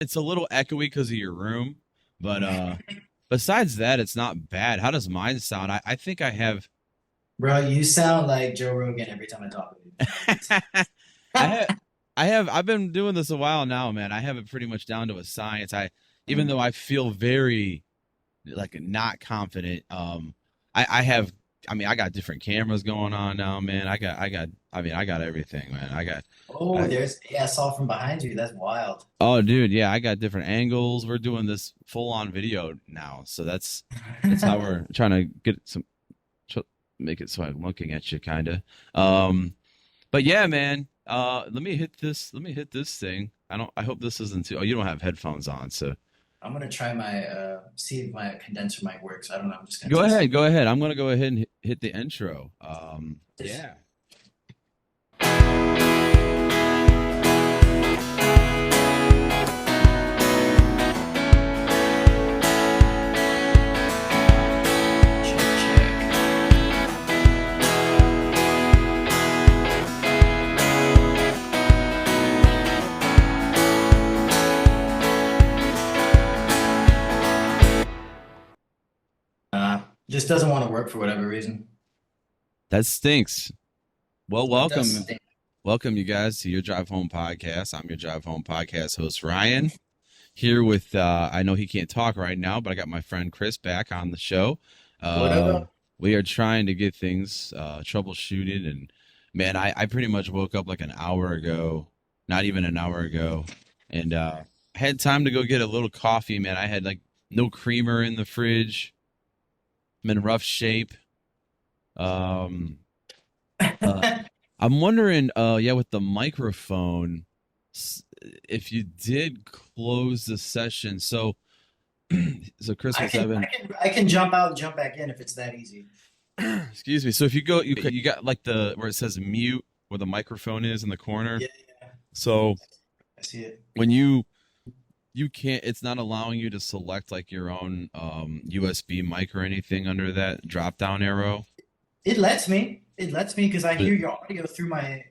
it's a little echoey because of your room, but besides that, it's not bad. How does mine sound? I think I have. Bro, you sound like Joe Rogan every time I talk with you. I have I've been doing this a while now, man. I have it pretty much down to a science. Even though I feel very like not confident, I have I mean I got different cameras going on now, man. I got everything, man. Oh, I yeah, I saw from behind you. That's wild. Oh dude, yeah, I got different angles. We're doing this full on video now. So that's how we're trying to get some tr- make it so I'm looking at you kind of. But yeah, man. Let me hit this thing. I hope this isn't too. Oh, you don't have headphones on, so I'm gonna try my see if my condenser mic works. I don't know. I'm just gonna go test ahead. it. Go ahead. I'm gonna go ahead and hit the intro. This Yeah. check check. Just doesn't want to work for whatever reason. That stinks. Well, It does welcome, stink. welcome you guys to your Drive Home podcast. I'm your Drive Home podcast host Ryan here with. I know he can't talk right now, but I got my friend Chris back on the show. What Uh, up? we are trying to get things troubleshooted, and man, I pretty much woke up like an hour ago, not even an hour ago, and had time to go get a little coffee. Man, I had like no creamer in the fridge. I'm in rough shape. Um, uh, I'm wondering, yeah, with the microphone, if you did close the session. So, so Chris I was can I having, can I can jump out and jump back in if it's that easy. excuse me. So if you go, you got like the where it says mute, where the microphone is in the corner. Yeah, yeah. So I see it. when you can't, it's not allowing you to select like your own USB mic or anything under that drop down arrow. It lets me. It lets me because I But hear your audio through my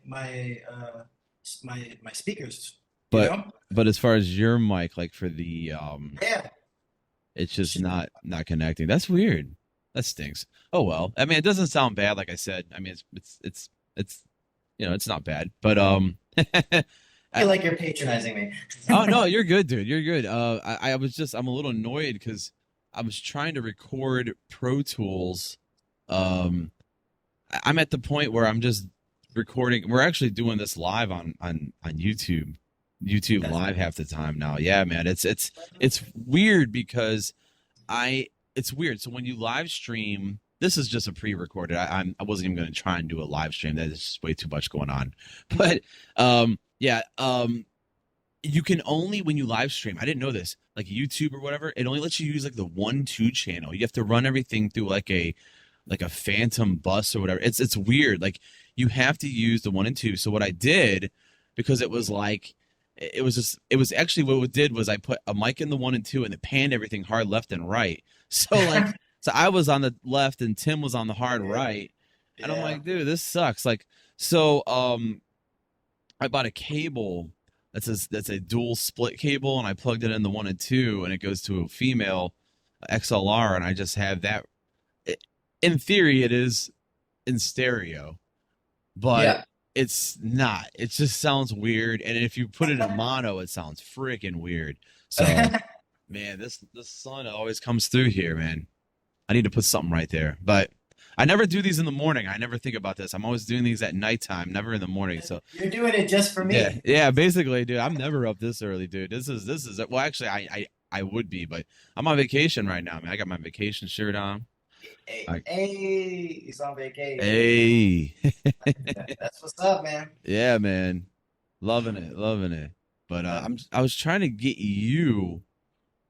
speakers. You but know? but as far as your mic, like for the Yeah. it's just Should- not connecting. That's weird. That stinks. Oh well. I mean, it doesn't sound bad. Like I said. I mean, it's it's not bad. But I feel I, like you're patronizing me. oh no, you're good, dude. You're good. I was just I'm a little annoyed because I was trying to record Pro Tools. Um, I'm at the point where I'm just recording. We're actually doing this live on YouTube. YouTube That's live half the time now. Yeah, man. It's weird because I it's weird. So when you live stream, this is just a pre-recorded. I wasn't even going to try and do a live stream. That is just way too much going on. But yeah, you can only when you live stream. I didn't know this. Like YouTube or whatever, it only lets you use like the 1-2 channel. You have to run everything through like a phantom bus or whatever. It's weird. Like you have to use the 1 and 2. So what I did, because it was like it was actually what it did was I put a mic in the 1 and 2 and it panned everything hard left and right. So like so I was on the left and Tim was on the hard yeah. right. And I'm Yeah. like, dude, this sucks. Like so I bought a cable that's a dual split cable and I plugged it in the 1 and 2 and it goes to a female XLR and I just have that in theory it is in stereo, but Yeah. it's not. It just sounds weird, and if you put it in mono, it sounds freaking weird. So, man, this sun always comes through here, man. I need to put something right there, but I never do these in the morning. I never think about this. I'm always doing these at nighttime, never in the morning. So, You're doing it just for yeah, me. yeah, basically, dude, I'm never up this early, dude. This is well, actually, I would be, but I'm on vacation right now, man. I got my vacation shirt on. Hey, I, hey, he's on vacation. hey. That's what's up, man. Yeah, man. Loving it, loving it. But I was trying to get you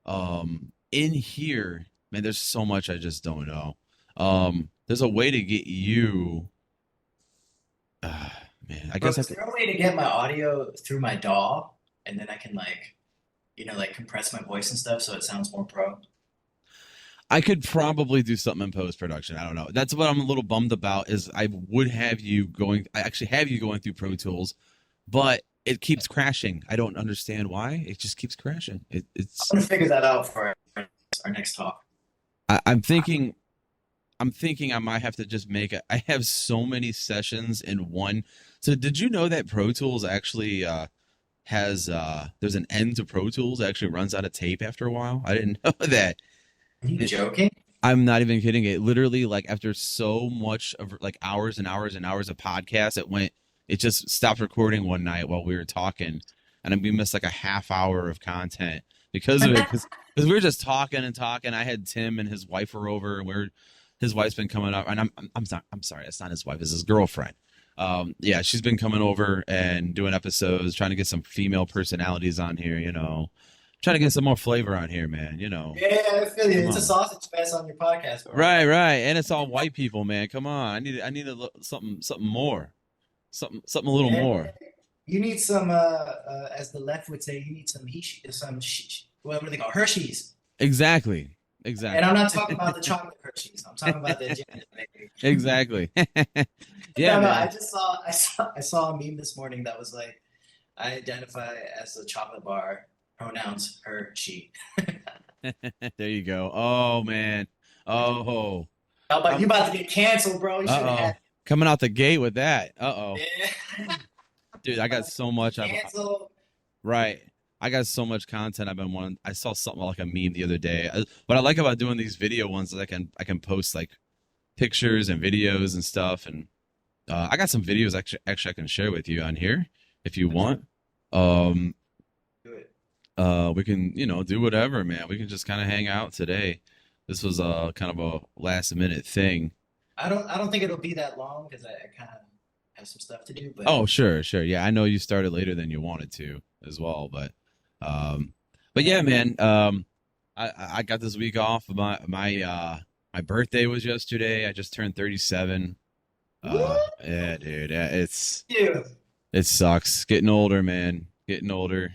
in here. Man, there's so much I just don't know. There's a way to get you uh, man, I Bro, guess I is could there a way to get my audio through my DAW and then I can like compress my voice and stuff so it sounds more pro? I could probably do something in post production. I don't know. That's what I'm a little bummed about is I would have you going I actually have you going through Pro Tools, but it keeps crashing. I don't understand why. It just keeps crashing. I'm It's gonna figure that out for our next talk. I'm thinking I might have to just make it. I have so many sessions in one. So did you know that Pro Tools actually has there's an end to Pro Tools that actually runs out of tape after a while? I didn't know that. Are you It, joking? I'm not even kidding. It literally like after so much of like hours and hours and hours of podcasts, it just stopped recording one night while we were talking, and we missed like a half hour of content because of it. Because we were just talking and talking. I had Tim and his wife were over, and his wife's been coming up, and I'm sorry, it's not his wife, it's his girlfriend. Yeah, she's been coming over and doing episodes, trying to get some female personalities on here, trying to get some more flavor on here, man. Yeah, I feel you. Come It's a on. sausage fest on your podcast, bro. Right, right, and it's all white people, man. Come on, I need something more, something a little Yeah, more. you need some, as the left would say, you need what do they call Hershey's? Exactly, And I'm exactly, not talking about the chocolate Hershey's. I'm talking about the agenda, baby. exactly. Yeah, No, no. man. I saw a meme this morning that was like, I identify as a chocolate bar. Pronouns her, she. There you go. Oh man. Oh. Oh, but you Um. about to get canceled, bro. You should have Uh oh. had. Coming out the gate with that. Uh oh. Yeah. Dude, I got About to so much. get canceled. Right. I got so much content. I've been wanting. I saw something like a meme the other day. What I like about doing these video ones is I can post like pictures and videos and stuff. And I got some videos actually I can share with you on here if you want. Um. Do it. We can do whatever, man. We can just kind of hang out today. This was kind of a last minute thing. I don't think it'll be that long because I kind of have some stuff to do. But Oh, sure, sure. Yeah, I know you started later than you wanted to as well, um, but yeah, man. I got this week off. My birthday was yesterday. I just turned 37. woo, Yeah, dude. Yeah, you. it sucks. Getting older, man. Getting older.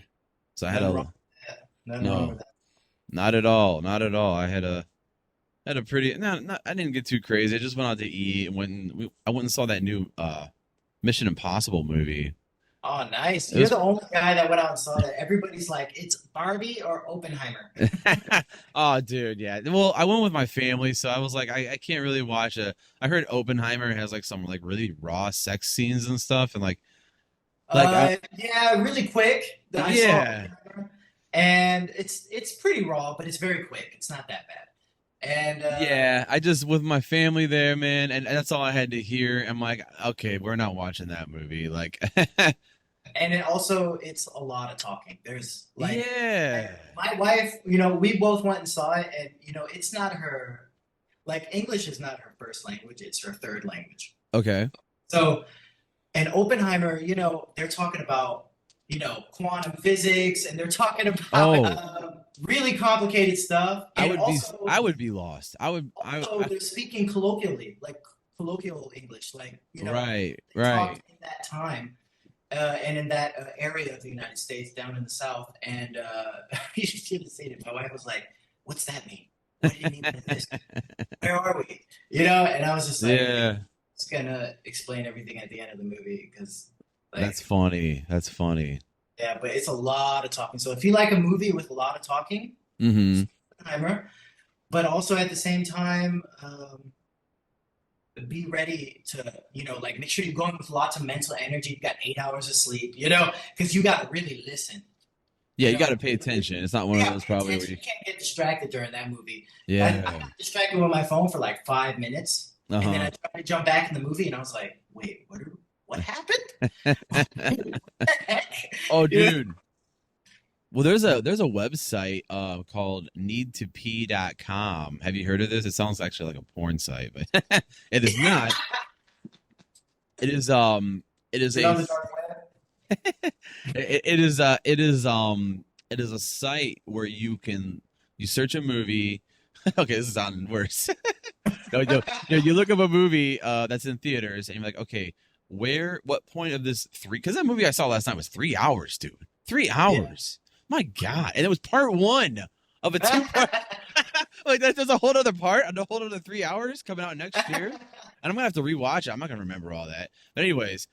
So I had Nothing wrong a with that. Nothing wrong no, with that. not at all, not at all. I had a pretty no, not I didn't get too crazy. I just went out to eat and I went and saw that new Mission Impossible movie. Oh, nice. It You're was the only guy that went out and saw that. Everybody's like, it's Barbie or Oppenheimer. Oh, dude, yeah. Well, I went with my family, so I was like, I can't really watch a. I heard Oppenheimer has like some like really raw sex scenes and stuff, and like Yeah, really quick. I saw yeah, Oppenheimer, and it's pretty raw, but it's very quick. It's not that bad. And yeah. I just with my family there, man, and that's all I had to hear. I'm like, okay, we're not watching that movie. Like, it also it's a lot of talking. There's like yeah, my wife, we both went and saw it, and it's not her like English is not her first language, it's her third language. okay. So, and Oppenheimer, they're talking about, quantum physics, and they're talking about Oh, really complicated stuff. And I would be lost. also they're speaking colloquially, like colloquial English, like, right, they talked right. in that time and in that area of the United States down in the South. And you should have seen it. My wife was like, "What's that mean? What do you mean by this? Where are we?" And I was just like, Yeah, "It's gonna explain everything at the end of the movie because, that's like, funny. That's funny. yeah." But it's a lot of talking. So if you like a movie with a lot of talking, Mm-hmm. timer. But also at the same time, be ready to, like make sure you're going with lots of mental energy. You got 8 hours of sleep, because you got to really listen. Yeah, You you know, got to pay attention. It's not one you of got those to pay probably where attention. you. You can't get distracted during that movie. I Yeah. got distracted with my phone for like 5 minutes, and then I Uh-huh. tried to jump back in the movie, and I was like, "Wait, what happened? What the heck?" Oh, You know? dude. Well, there's a website called needtopee.com. Have you heard of this? It sounds actually like a porn site, but it is not. It is it is Is it a on the dark it is a site where you search a movie. Okay, this is sounding worse. No, you look up a movie that's in theaters and you're like, okay, what point of this three? Because that movie I saw last night was 3 hours, dude. Three web? hours. My God. And it was part one of a two part. Yeah. Like there's a whole other part, and a whole other 3 hours coming out next year. And I'm gonna have to rewatch it. I'm not gonna remember all that. But anyways,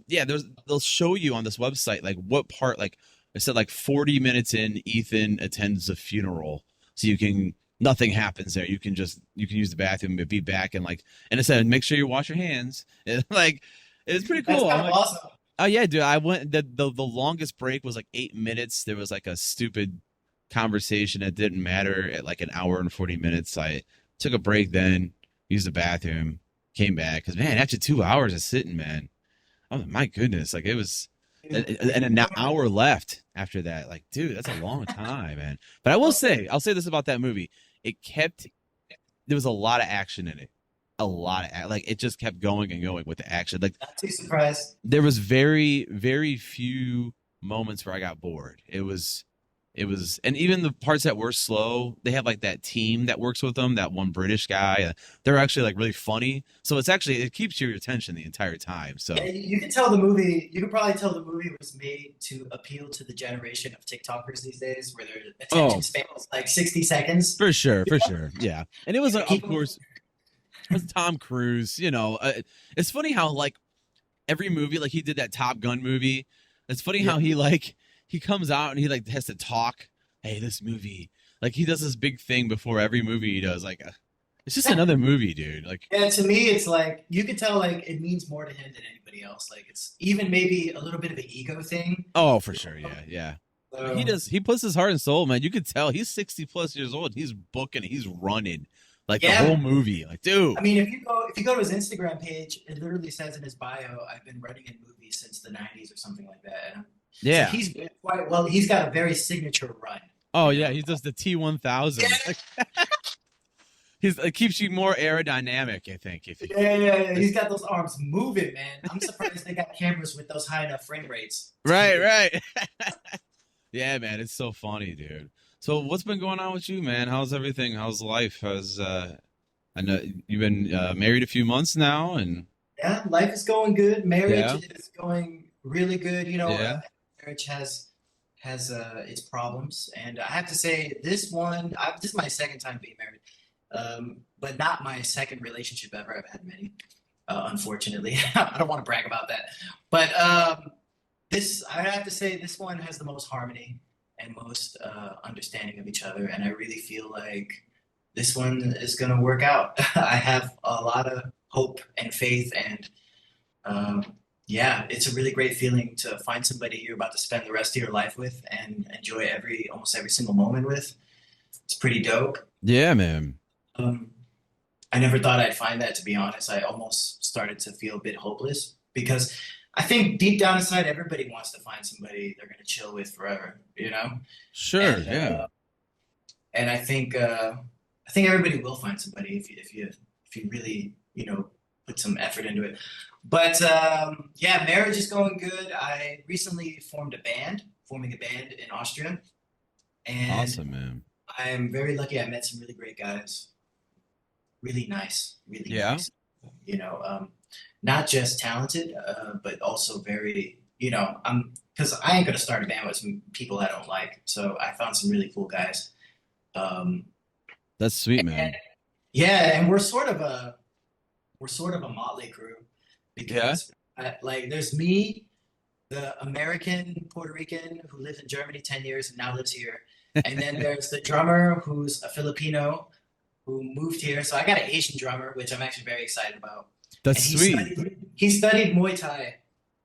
Yeah, they'll show you on this website like what part, like I said, like 40 minutes in, Ethan attends a funeral. So you can nothing happens there. You can use the bathroom and be back and like, and it said make sure you wash your hands. And like it's pretty That's cool. I'm kind of like, awesome. oh yeah, dude. I went the longest break was like 8 minutes. There was like a stupid conversation that didn't matter at like an hour and 40 minutes. I took a break then, used the bathroom, came back. Cause man, after 2 hours of sitting, man, oh my goodness, like it was, and an hour left after that. Like, dude, that's a long time, man. But I will say, I'll say this about that movie: it kept there was a lot of action in it, a lot of like it just kept going and going with the action. Like Not too surprised. there was very few moments where I got bored. It was, and even the parts that were slow, they have like that team that works with them, that one British guy. They're actually like really funny, so it's actually it keeps your attention the entire time. Yeah, So you can tell the movie. You could probably tell the movie was made to appeal to the generation of TikTokers these days, where their attention oh, span is like 60 seconds. for sure, yeah. And it was of Keep course it was Tom Cruise. It's funny how like every movie, like he did that Top Gun movie. It's funny yeah, how he comes out and he like has to talk. Hey, this movie, like he does this big thing before every movie he does. Like, it's just another movie, dude. Like, yeah. To me, it's like you can tell like it means more to him than anybody else. Like it's even maybe a little bit of an ego thing. oh, for sure, yeah, yeah. He So does. He puts his heart and soul, man. You could tell he's 60 plus years old. He's booking. He's running like the whole yeah, movie. Like, dude. I mean, if you go to his Instagram page, it literally says in his bio, "I've been running in movies since the '90s" or something like that. So Yeah. he's quite well. He's got a very signature run. Oh You yeah. know. He does the T1000. Yeah, Like, it keeps you more aerodynamic. I think if you. yeah, yeah, yeah. He's got those arms moving, man. I'm surprised they got cameras with those high enough frame rates to keep Right, it. right. Yeah, man, it's so funny, dude. So what's been going on with you, man? How's everything? How's life? I know you've been married a few months now, and Yeah, life is going good. Marriage yeah, is going really good. yeah, Marriage has its problems, and I have to say, this is my second time being married, but not my second relationship ever. I've had many, unfortunately. I don't want to brag about that, but this I have to say, this one has the most harmony and most understanding of each other, and I really feel like this one is going to work out. I have a lot of hope and faith, and um, yeah, it's a really great feeling to find somebody you're about to spend the rest of your life with and enjoy almost every single moment with. It's pretty dope. yeah, man. Um, I never thought I'd find that, to be honest. I almost started to feel a bit hopeless because I think deep down inside, everybody wants to find somebody they're going to chill with forever, you know? Sure, And yeah. and I think everybody will find somebody if you really put some effort into it. But yeah, marriage is going good. I recently forming a band in Austria, and Awesome, man. I'm very lucky. I met some really great guys, really nice, really Yeah, nice. You know, not just talented, but also very. Because I ain't gonna start a band with some people I don't like. So I found some really cool guys. Um, that's sweet, and man. yeah, and we're sort of a motley crew Yeah. because like there's me, the American Puerto Rican who lived in Germany 10 years and now lives here. And then there's the drummer who's a Filipino who moved here. So I got an Asian drummer, which I'm actually very excited about. That's And sweet. he studied Muay Thai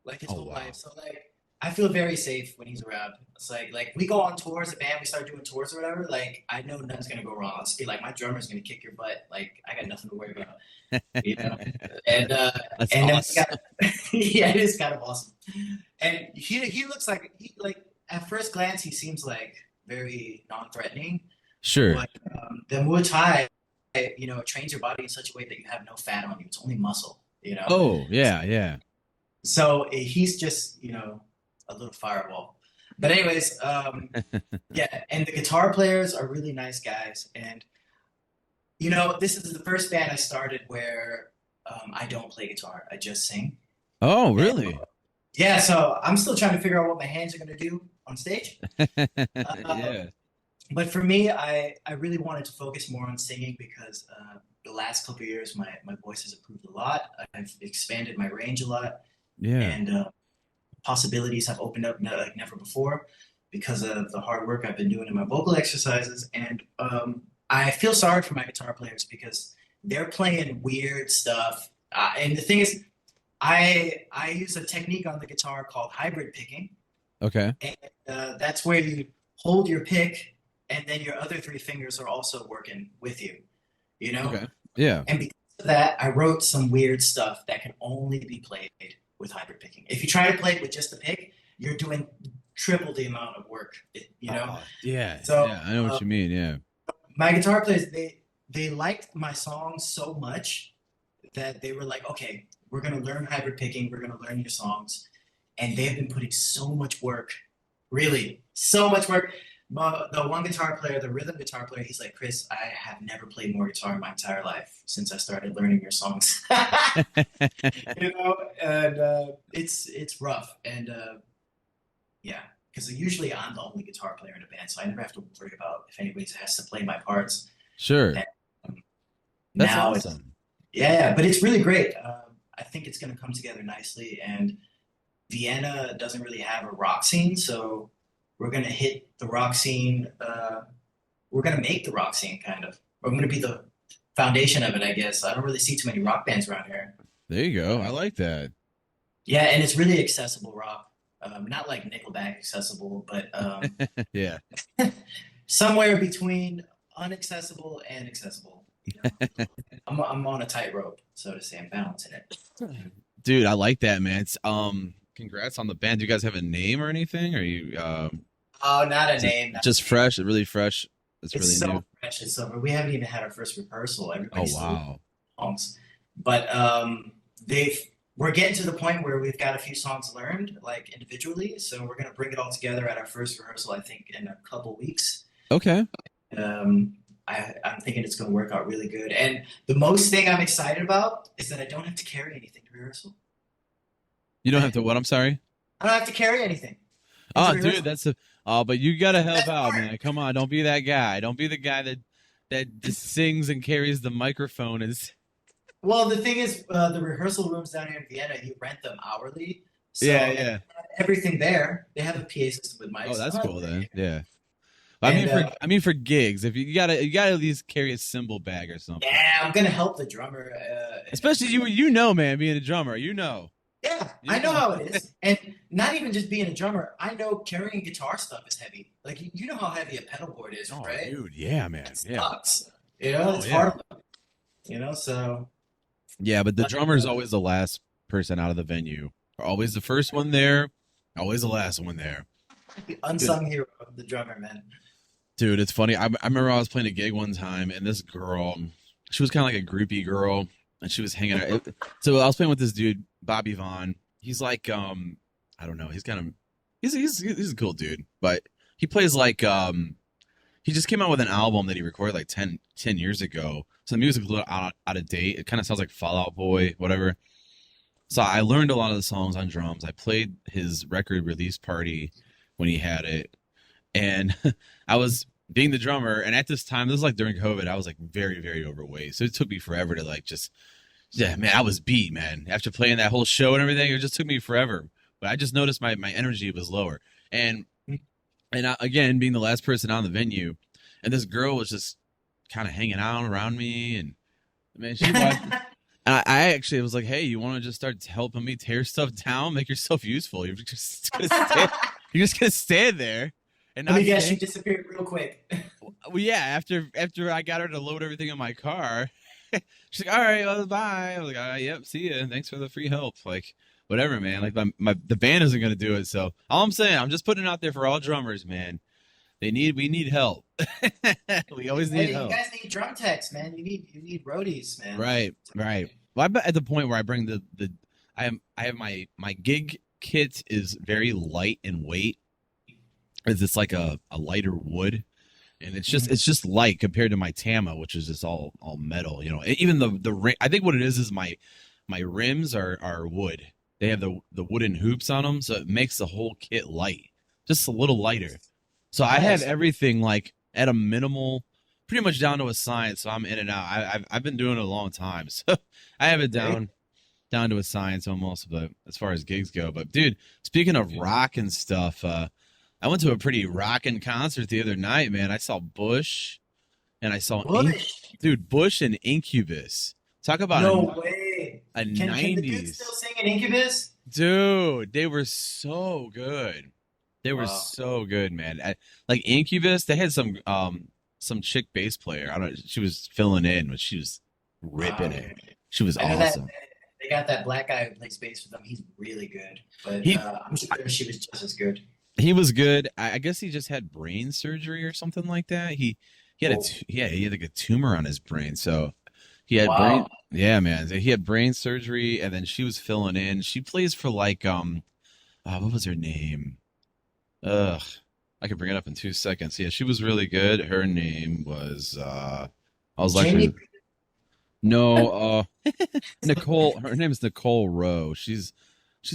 like his Oh whole life. wow. So like I feel very safe when he's around. It's like we go on tours, a band, we start doing tours or whatever. Like I know nothing's gonna go wrong. I'll just be like, my drummer's gonna kick your butt. Like I got nothing to worry about. You know? And That's and then we awesome. got yeah, it is kind of awesome. And he looks like at first glance he seems like very non-threatening, Sure. but the Muay Thai, trains your body in such a way that you have no fat on you. It's only muscle, you know. Oh yeah, yeah. So he's just a little fireball. But anyways, yeah, and the guitar players are really nice guys, and this is the first band I started where I don't play guitar. I just sing. Oh And really? yeah, so I'm still trying to figure out what my hands are going to do on stage. Yeah. But for me, I really wanted to focus more on singing because the last couple of years, my voice has improved a lot. I've expanded my range a lot. Yeah. and possibilities have opened up like never before because of the hard work I've been doing in my vocal exercises. And I feel sorry for my guitar players because they're playing weird stuff. And the thing is, I use a technique on the guitar called hybrid picking, Okay. and that's where you hold your pick, and then your other three fingers are also working with you. You know, Okay. Yeah. and because of that, I wrote some weird stuff that can only be played with hybrid picking. If you try to play it with just the pick, you're doing triple the amount of work, you know? Oh, yeah. So Yeah. I know what you mean. Yeah. my guitar players, they liked my songs so much that they were like, okay, we're gonna learn hybrid picking, we're gonna learn your songs. And they've been putting so much work, really, so much work. The one guitar player, the rhythm guitar player, he's like, Chris, I have never played more guitar in my entire life since I started learning your songs. You know, and it's rough, and yeah, because usually I'm the only guitar player in a band, so I never have to worry about if anybody has to play my parts. Sure. And um, That's now it's awesome. yeah, but it's really great. I think it's going to come together nicely, and Vienna doesn't really have a rock scene, so we're going to hit the rock scene. We're going to make the rock scene kind of. We're going to be the foundation of it, I guess. I don't really see too many rock bands around here. There you go. I Uh, like that. yeah, and it's really accessible rock. Not like Nickelback accessible, but Yeah. somewhere between unaccessible and accessible. You know, I'm on a tightrope, so to say. I'm balancing it. Dude, I like that, man. It's congrats on the band. Do you guys have a name or anything? Or you Oh, not a is it name, not just a name. fresh, really fresh? It's It's really new. so fresh. It's so we haven't even had our first rehearsal. Oh Everybody's still wow. songs, but they've we're getting to the point where we've got a few songs learned like individually. So we're gonna bring it all together at our first rehearsal. I think in a couple weeks. Okay. Um, I'm thinking it's gonna work out really good. And the most thing I'm excited about is that I don't have to carry anything to rehearsal. You don't have to what? I'm sorry. I don't have to carry anything into Oh, dude, rehearsal. that's a oh, but you gotta help That's out, hard. man. Come on, don't be that guy. Don't be the guy that just sings and carries the microphone. Is Well, the thing is, the rehearsal rooms down here in Vienna, you rent them hourly, yeah, so they yeah. have everything there. They have a PA system with Oh, mics. that's cool then. Yeah. And I mean for gigs, if you gotta at least carry a cymbal bag or something. yeah, I'm gonna help the drummer. Especially you know, man, being a drummer, Yeah, you I know know. how it is, and not even just being a drummer. I know carrying guitar stuff is heavy. Like you know how heavy a pedal board is, Oh, right? dude, yeah, It man, yeah. sucks. You know, Oh it's yeah. hard. You know, so Yeah, but the but, drummer is always the last person out of the venue. Always the first one there, always the last one there. the Dude, unsung hero of the drummer, man. dude, it's funny. I remember I was playing a gig one time, and this girl, she was kind of like a groupie girl, and she was hanging out. So I was playing with this dude, Bobby Vaughn. He's like, I don't know. He's kind of, he's a cool dude, but he plays like, he just came out with an album that he recorded like 10 years ago. So the music's a little out of date. It kind of sounds like Fallout Boy, whatever. So I learned a lot of the songs on drums. I played his record release party when he had it, and I was being the drummer. And at this time, this was like during COVID, I was like very, very overweight. So it took me forever to like just, yeah, man, I was beat, man. After playing that whole show and everything, it just took me forever. But I just noticed my energy was lower, and again, being the last person on the venue, and this girl was just kind of hanging out around me, and man, she was. I actually was like, "Hey, you want to just start helping me tear stuff down? Make yourself useful. You're just gonna stand. You're just gonna stand there and Let me not guess, she say." disappeared real quick. Well, yeah. After I got her to load everything in my car, she's like, "All right, well, bye." I was like, "All right, yep, see ya. Thanks for the free help." Like, whatever, man. Like my the band isn't gonna do it. So all I'm saying, I'm just putting it out there for all drummers, man. We need help. We always need Hey, you help. guys need drum techs, man. You need roadies, man. Right, right. Well, I'm at the point where I bring I have my gig kit is very light in weight. It's like a lighter wood, and Mhm. it's just light compared to my Tama, which is just all metal. You know, even the rim. I think what it is my rims are wood. They have the wooden hoops on them, so it makes the whole kit light, just a little lighter. So I have Nice. everything like at a minimal, pretty much down to a science. So I'm in and out. I've been doing it a long time, so I have it There you down. down to a science almost, but as far as gigs go. But dude, speaking of rock and stuff, I went to a pretty rockin' concert the other night, man. I saw Bush and I saw Bush. dude, Bush and Incubus. Talk about No way. a Can the dude still 90s. sing in Incubus? Dude, they were so good. They were Wow. so good, man. Like Incubus, they had some chick bass player. I don't she was filling in, but she was ripping Wow. it. She was I know that awesome. they got that black guy who plays bass with them. He's really good, but He I'm sure she was just as good. he was good. I guess he just had brain surgery or something like that. He had Oh, yeah, he had like a tumor on his brain. So he had brain wow. yeah, man. So he had brain surgery and then she was filling in. She plays for like what was her name? Ugh. I could bring it up in 2 seconds. Yeah, she was really good. Her name was I was Jamie. actually no, Nicole. Her name is Nicole Rowe. She's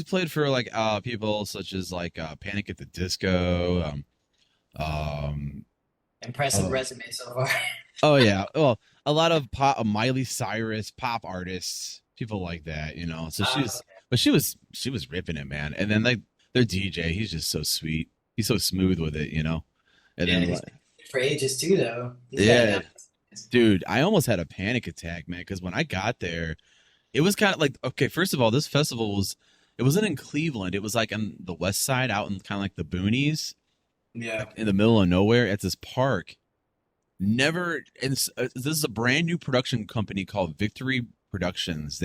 played for like people such as like Panic at the Disco. Um Impressive oh resume so far. oh yeah. Well, a lot of pop Miley Cyrus pop artists, people like that, you know. So Uh, but she was ripping it, man. And then like their DJ, he's just so sweet. He's so smooth with it, you know. And yeah, then he's been for ages too, though. He's got yeah, young. dude, I almost had a panic attack, man, because when I got there, it was kind of like okay, first of all, this festival was it wasn't in Cleveland. It was like on the west side, out in kind of like the boonies, Yeah. like in the middle of nowhere at this park. Never, and this is a brand new production company called Victory Productions.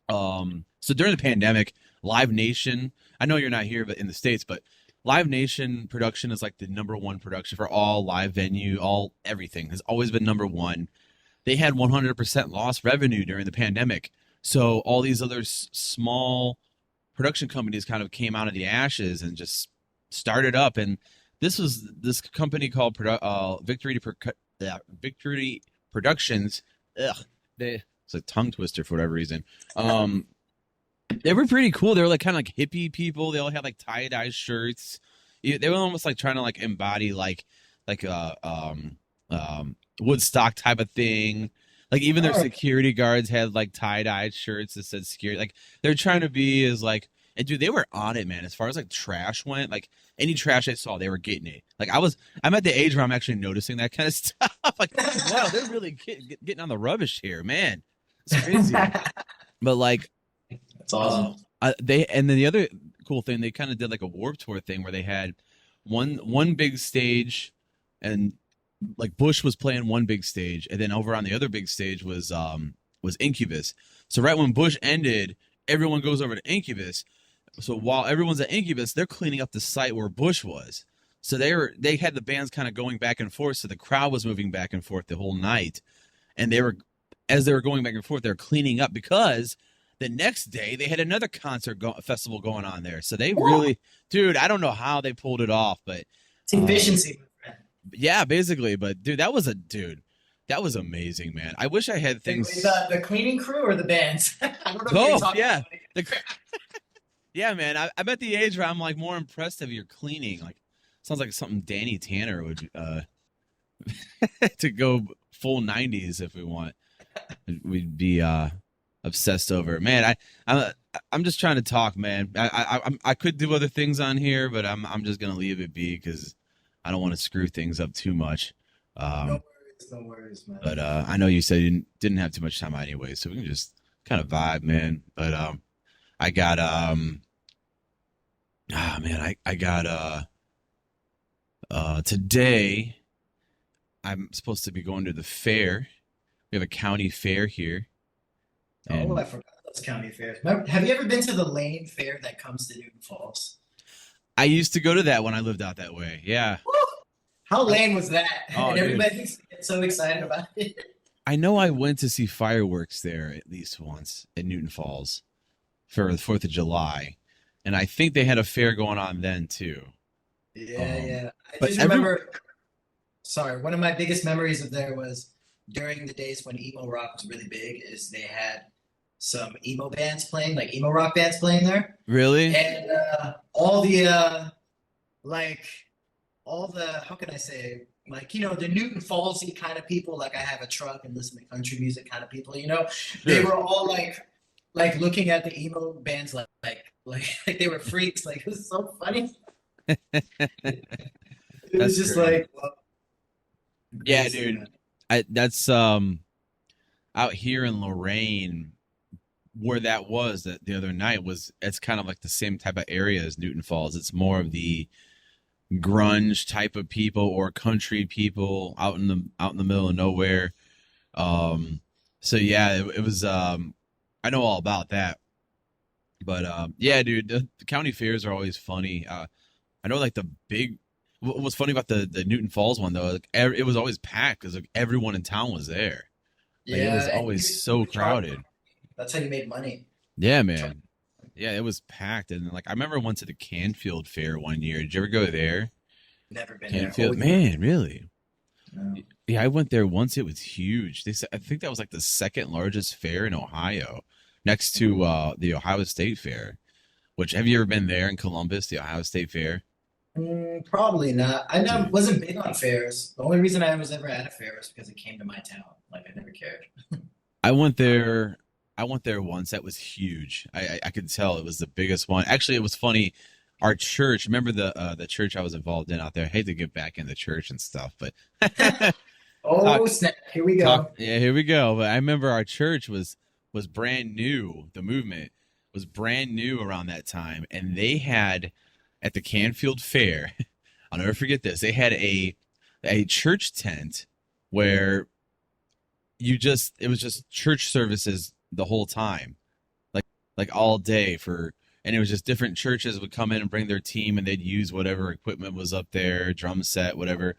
So during the pandemic, Live Nation, I know you're not here, but in the States, but Live Nation production is like the number one production for all live venue, all everything has always been number one. They had 100% lost revenue during the pandemic. So all these other small production companies kind of came out of the ashes and just started up. And this was this company called Victory Productions. Ugh, it's a tongue twister for whatever reason. Um, they were pretty cool. They were like kind of like hippie people. They all had like tie dye shirts. They were almost like trying to like embody like Woodstock type of thing. Like even their Oh, security guards had like tie dyed shirts that said security. Like they're trying to be as like and dude, they were on it, man. As far as like trash went, like any trash I saw, they were getting it. Like I'm at the age where I'm actually noticing that kind of stuff. Like, wow, they're really getting on the rubbish here, man. It's crazy. But like that's awesome. they and then the other cool thing they kind of did like a Warp Tour thing where they had one big stage and like Bush was playing one big stage and then over on the other big stage was Incubus. So right when Bush ended, everyone goes over to Incubus. So while everyone's at Incubus, they're cleaning up the site where Bush was. So they had the bands kind of going back and forth. So the crowd was moving back and forth the whole night, and they were as they were going back and forth, they were cleaning up because the next day they had another festival going on there. So they Woo! really, dude, I don't know how they pulled it off, but It's um, efficiency, my friend. yeah, basically. But dude, that was amazing, man. I wish I had things. The cleaning crew or the bands? I don't know if you're Both, talking yeah. about The, yeah, man. I'm at the age where I'm like more impressed of your cleaning. Like, sounds like something Danny Tanner would to go full 90s if we want. We'd be obsessed over it. Man, I'm just trying to talk, man. I could do other things on here, but I'm just gonna leave it be because I don't want to screw things up too much. no Um, worries, no worries, man. but I know you said you didn't have too much time anyway, so we can just kind of vibe, man. But I got man, I got today I'm supposed to be going to the fair. We have a county fair here, Oh, I and forgot those county fairs. Have you ever been to the Lane Fair that comes to Newton Falls? I used to go to that when I lived out that way. Yeah. Woo! How I, lame was that? oh, And dude. everybody gets so excited about it. I know I went to see fireworks there at least once in Newton Falls for the 4th of July. And I think they had a fair going on then too. Yeah, Um, yeah. I but just every remember, sorry, one of my biggest memories of there was during the days when emo rock was really big, is they had some emo bands playing, like emo rock bands playing there. really? And all the like all the how can I say like the Newton Fallsy kind of people, like I have a truck and listen to country music kind of people, they Sure. were all like like looking at the emo bands like they were freaks. Like it was so funny. It was That's just great. like well, Yeah, greatest thing, dude. man. That's out here in Lorraine where that was that the other night was it's kind of like the same type of area as Newton Falls. It's more of the grunge type of people or country people out in the middle of nowhere. Um so yeah, it was I know all about that. But yeah, dude, the county fairs are always funny. I know like the big what was funny about the Newton Falls one though, like, it was always packed because like everyone in town was there. Like it was Yeah, and always he so would charge. crowded. That's how you made money. Yeah, Charge. man. Yeah, it was packed. And like I remember I went to the Canfield Fair one year. Did you ever go there? Never been there. Canfield, Always heard. man, really? No. Yeah, I went there once. It was huge. They said I think that was like the second largest fair in Ohio, next to the Ohio State Fair. Which have you ever been there in Columbus, the Ohio State Fair? Probably not. I never Dude, wasn't big on fairs. The only reason I was ever at a fair was because it came to my town. Like I never cared. I went there. I went there once. That was huge. I could tell it was the biggest one. Actually, it was funny. Our church. Remember the church I was involved in out there. I hate to get back in the church and stuff, but Oh talk snap! Here we talk. go. Yeah, here we go. But I remember our church was brand new. The movement was brand new around that time, and they had at the Canfield Fair. I'll never forget this. They had a church tent where you just it was just church services the whole time like all day for and it was just different churches would come in and bring their team and they'd use whatever equipment was up there, drum set, whatever,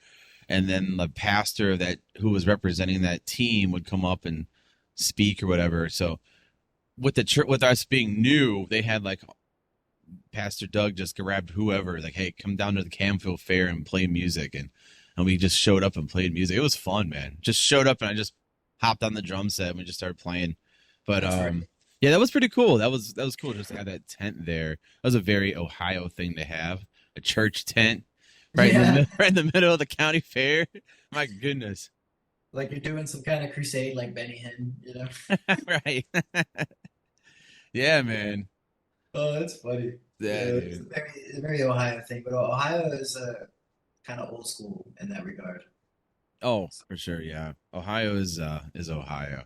and then the pastor that who was representing that team would come up and speak or whatever. So with the church with us being new, they had like Pastor Doug just grabbed whoever, like, hey, come down to the Camfield Fair and play music, and we just showed up and played music. It was fun, man. Just showed up and I just hopped on the drum set and we just started playing. But That's right. yeah, that was pretty cool. That was cool just to have that tent there. That was a very Ohio thing to have, a church tent Yeah, right in the middle of the county fair. My goodness, like you're doing some kind of crusade, like Benny Hinn, you know? right? Yeah, man. Oh, that's funny. Yeah, Yeah, it's dude. a very Ohio thing, but Ohio is kind of old school in that regard. Oh, for sure. Yeah, Ohio is Ohio.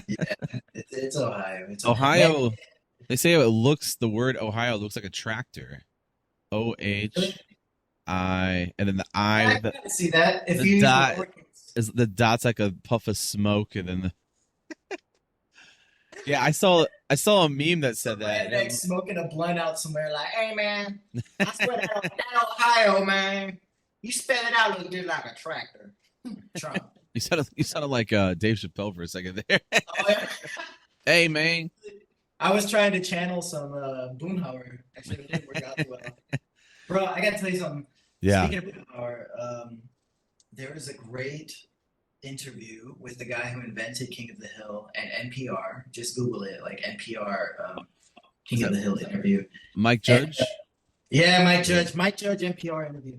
Yeah, it's Ohio. Man, Ohio, they say it looks the word Ohio looks like a tractor. really? OHI, and then the I I with can see that if the you use the dot lowercase. is the dot's like a puff of smoke, and then the yeah, I saw a meme that Some said that. redneck smoking a blunt out somewhere, like, "Hey man, I swear that Ohio man, you spell it out look just like a tractor." Trump. You sounded like Dave Chappelle for a second there. Oh yeah. Hey man, I was trying to channel some Boomhauer. Actually, it didn't work out too well. Bro, I gotta tell you something. yeah, Speaking of Boomhauer, there was a great interview with the guy who invented King of the Hill and NPR. Just Google it, like NPR was King of that the Hill interview. Mike And Judge? yeah, Yeah, Mike Judge NPR interview.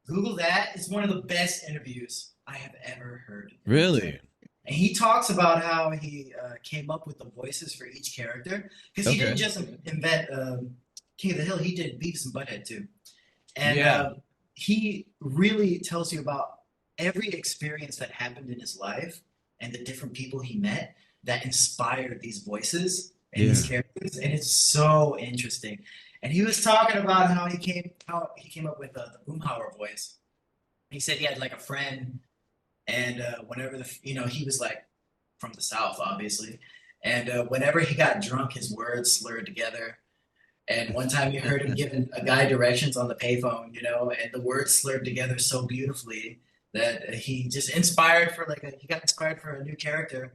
Google that. It's one of the best interviews I have ever heard in my entire. really? And he talks about how he came up with the voices for each character because he didn't Okay, just invent King of the Hill. He did Beavis and Butthead too, and yeah, he really tells you about every experience that happened in his life and the different people he met that inspired these voices and these yeah, characters, and it's so interesting. And he was talking about how he came up with the Boomhauer voice. He said he had like a friend, and whenever he was like from the South, obviously, and whenever he got drunk, his words slurred together. And one time you heard him giving a guy directions on the payphone, and the words slurred together so beautifully that he got inspired for a new character.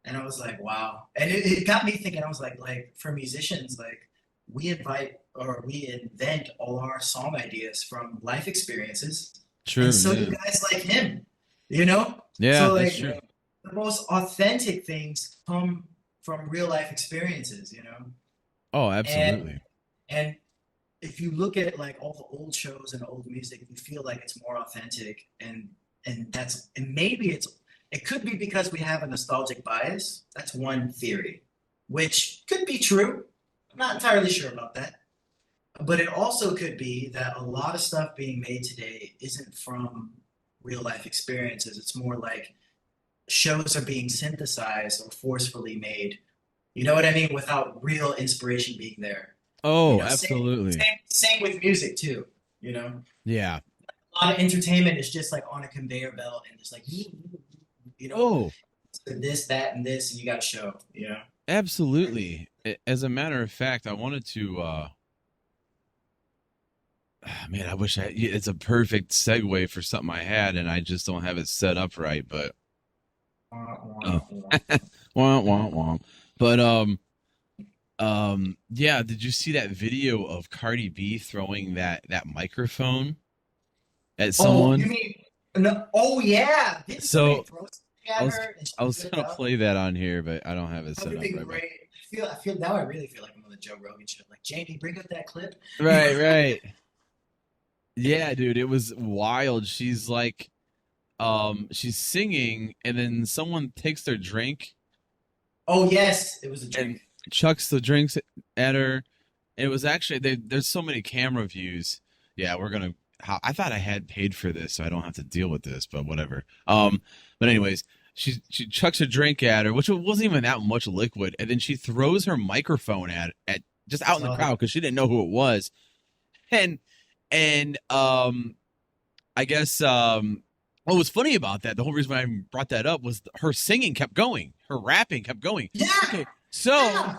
And I was like, wow. And it got me thinking, I was like for musicians, like we invent all our song ideas from life experiences. And true, so do yeah, guys like him, you know? yeah, So that's like true. the most authentic things come from real life experiences. Oh, And absolutely. and if you look at like all the old shows and old music, you feel like it's more authentic, and maybe it could be because we have a nostalgic bias. That's one theory. which could be true. I'm not entirely sure about that. But it also could be that a lot of stuff being made today isn't from real life experiences. It's more like shows are being synthesized or forcefully made. You know what I mean? Without real inspiration being there. You Oh, know, absolutely. same with music too. You know, Yeah. a lot of entertainment is just like on a conveyor belt and just like, you know, Oh, this, that, and this, and you got to show. You know. absolutely. As a matter of fact, I wanted to man, I wish it's a perfect segue for something I had and I just don't have it set up right, but oh. Wah, wah, wah. But yeah, did you see that video of Cardi B throwing that microphone at Oh, you someone? mean no? Oh yeah, didn't somebody So throw something I at was her and she I was put it gonna up? play that on here, but I don't have it That set would up be right. But great. I feel now. I really feel like I'm on the Joe Rogan show. Like Jamie, bring up that clip. right, right. Yeah, dude, it was wild. She's like, she's singing, and then someone takes their drink Oh yes, it was a and drink. chucks the drinks at her. It was actually there's so many camera views. Yeah, we're gonna. I thought I had paid for this, so I don't have to deal with this, but whatever. But anyways, she chucks a drink at her, which wasn't even that much liquid, and then she throws her microphone at just I out in the saw crowd that. because she didn't know who it was, and and I guess what was funny about that, the whole reason why I brought that up was her singing kept going, her rapping kept going. Yeah, Okay, so yeah,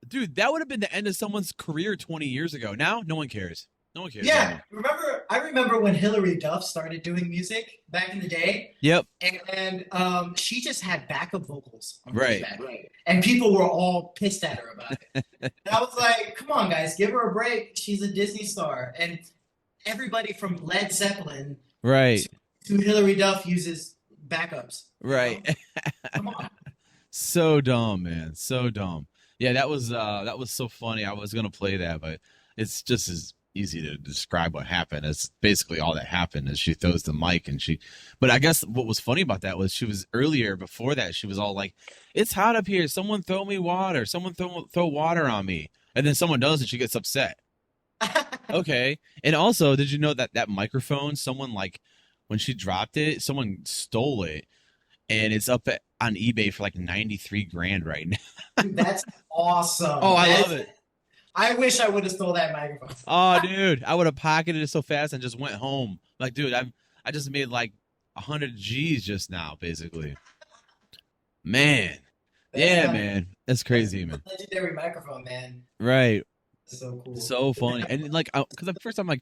dude, that would have been the end of someone's career 20 years ago. Now, no one cares. No one cares yeah. anymore. I remember when Hillary Duff started doing music back in the day, Yep. and she just had backup vocals on Right. playback, right? And people were all pissed at her about it. And I was like, come on, guys, give her a break. She's a Disney star. And everybody from Led Zeppelin Right. to, to Hillary Duff uses backups. You Right. know, come on. So dumb, man. So dumb. Yeah, that was so funny. I was gonna play that, but it's just as easy to describe what happened. It's basically all that happened is she throws the mic and she but I guess what was funny about that was she was earlier before that, she was all like, it's hot up here. Someone throw me water. Someone throw water on me. And then someone does and she gets upset. Okay. And also, did you know that that microphone, someone like when she dropped it, someone stole it and it's up on eBay for like 93 grand right now. Dude, that's Oh, awesome. I love That's it. I wish I would have stole that microphone. Oh, dude, I would have pocketed it so fast and just went home. Like, dude, I just made like 100 G's just now, basically. Man. That's Yeah, not man. That's that's crazy, a man. legendary microphone, man. Right. So cool. So funny. And like, because at first I'm like,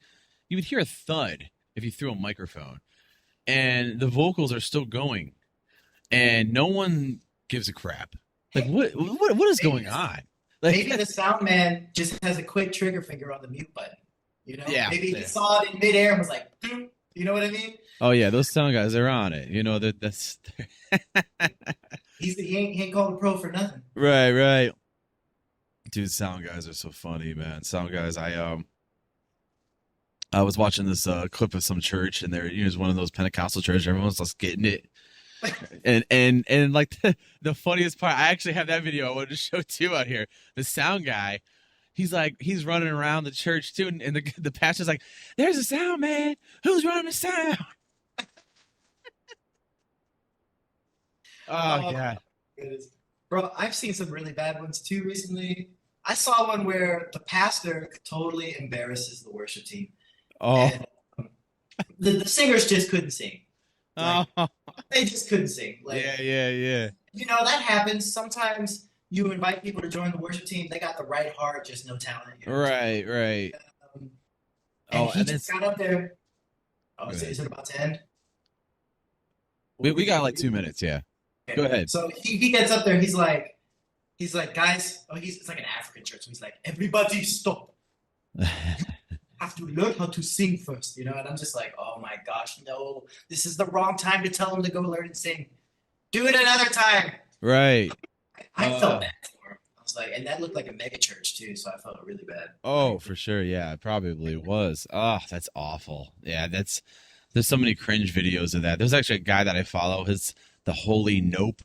you would hear a thud if you threw a microphone, and the vocals are still going, and no one gives a crap. Like, Hey, what is maybe going this, on? maybe Like, the sound man just has a quick trigger finger on the mute button. You know, yeah, maybe he yeah. saw it in midair and was like, you know what I mean? Oh yeah, those sound guys are on it. You know that's He ain't called a pro for nothing. right, right. Dude, sound guys are so funny, man. Sound guys, I was watching this clip of some church, and there, was one of those Pentecostal churches. Everyone's just getting it, and like the funniest part, I actually have that video I wanted to show too out here. The sound guy, he's running around the church too, and the pastor's like, "There's a sound man. Who's running the sound?" Oh Oh, god. goodness. Bro, I've seen some really bad ones too recently. I saw one where the pastor totally embarrasses the worship team, Oh. and the singers just couldn't sing. Oh. Like they just couldn't sing. Like Yeah, yeah, yeah. that happens. Sometimes you invite people to join the worship team. They got the right heart, just no talent. Right, right. Um, and Oh, he and just it's got up there. Oh, go is ahead. it about to end? We got like 2 minutes. Yeah. Go Okay. ahead. So he gets up there. He's like, guys. Oh, it's like an African church. So he's like, everybody stop. Have to learn how to sing first, And I'm just like, oh my gosh, no, this is the wrong time to tell him to go learn and sing. Do it another time. Right. I felt bad for him. I was like, and that looked like a mega church too, so I felt really bad. Oh, for sure. Yeah, it probably was. Oh, that's awful. Yeah, there's so many cringe videos of that. There's actually a guy that I follow, his the Holy Nope.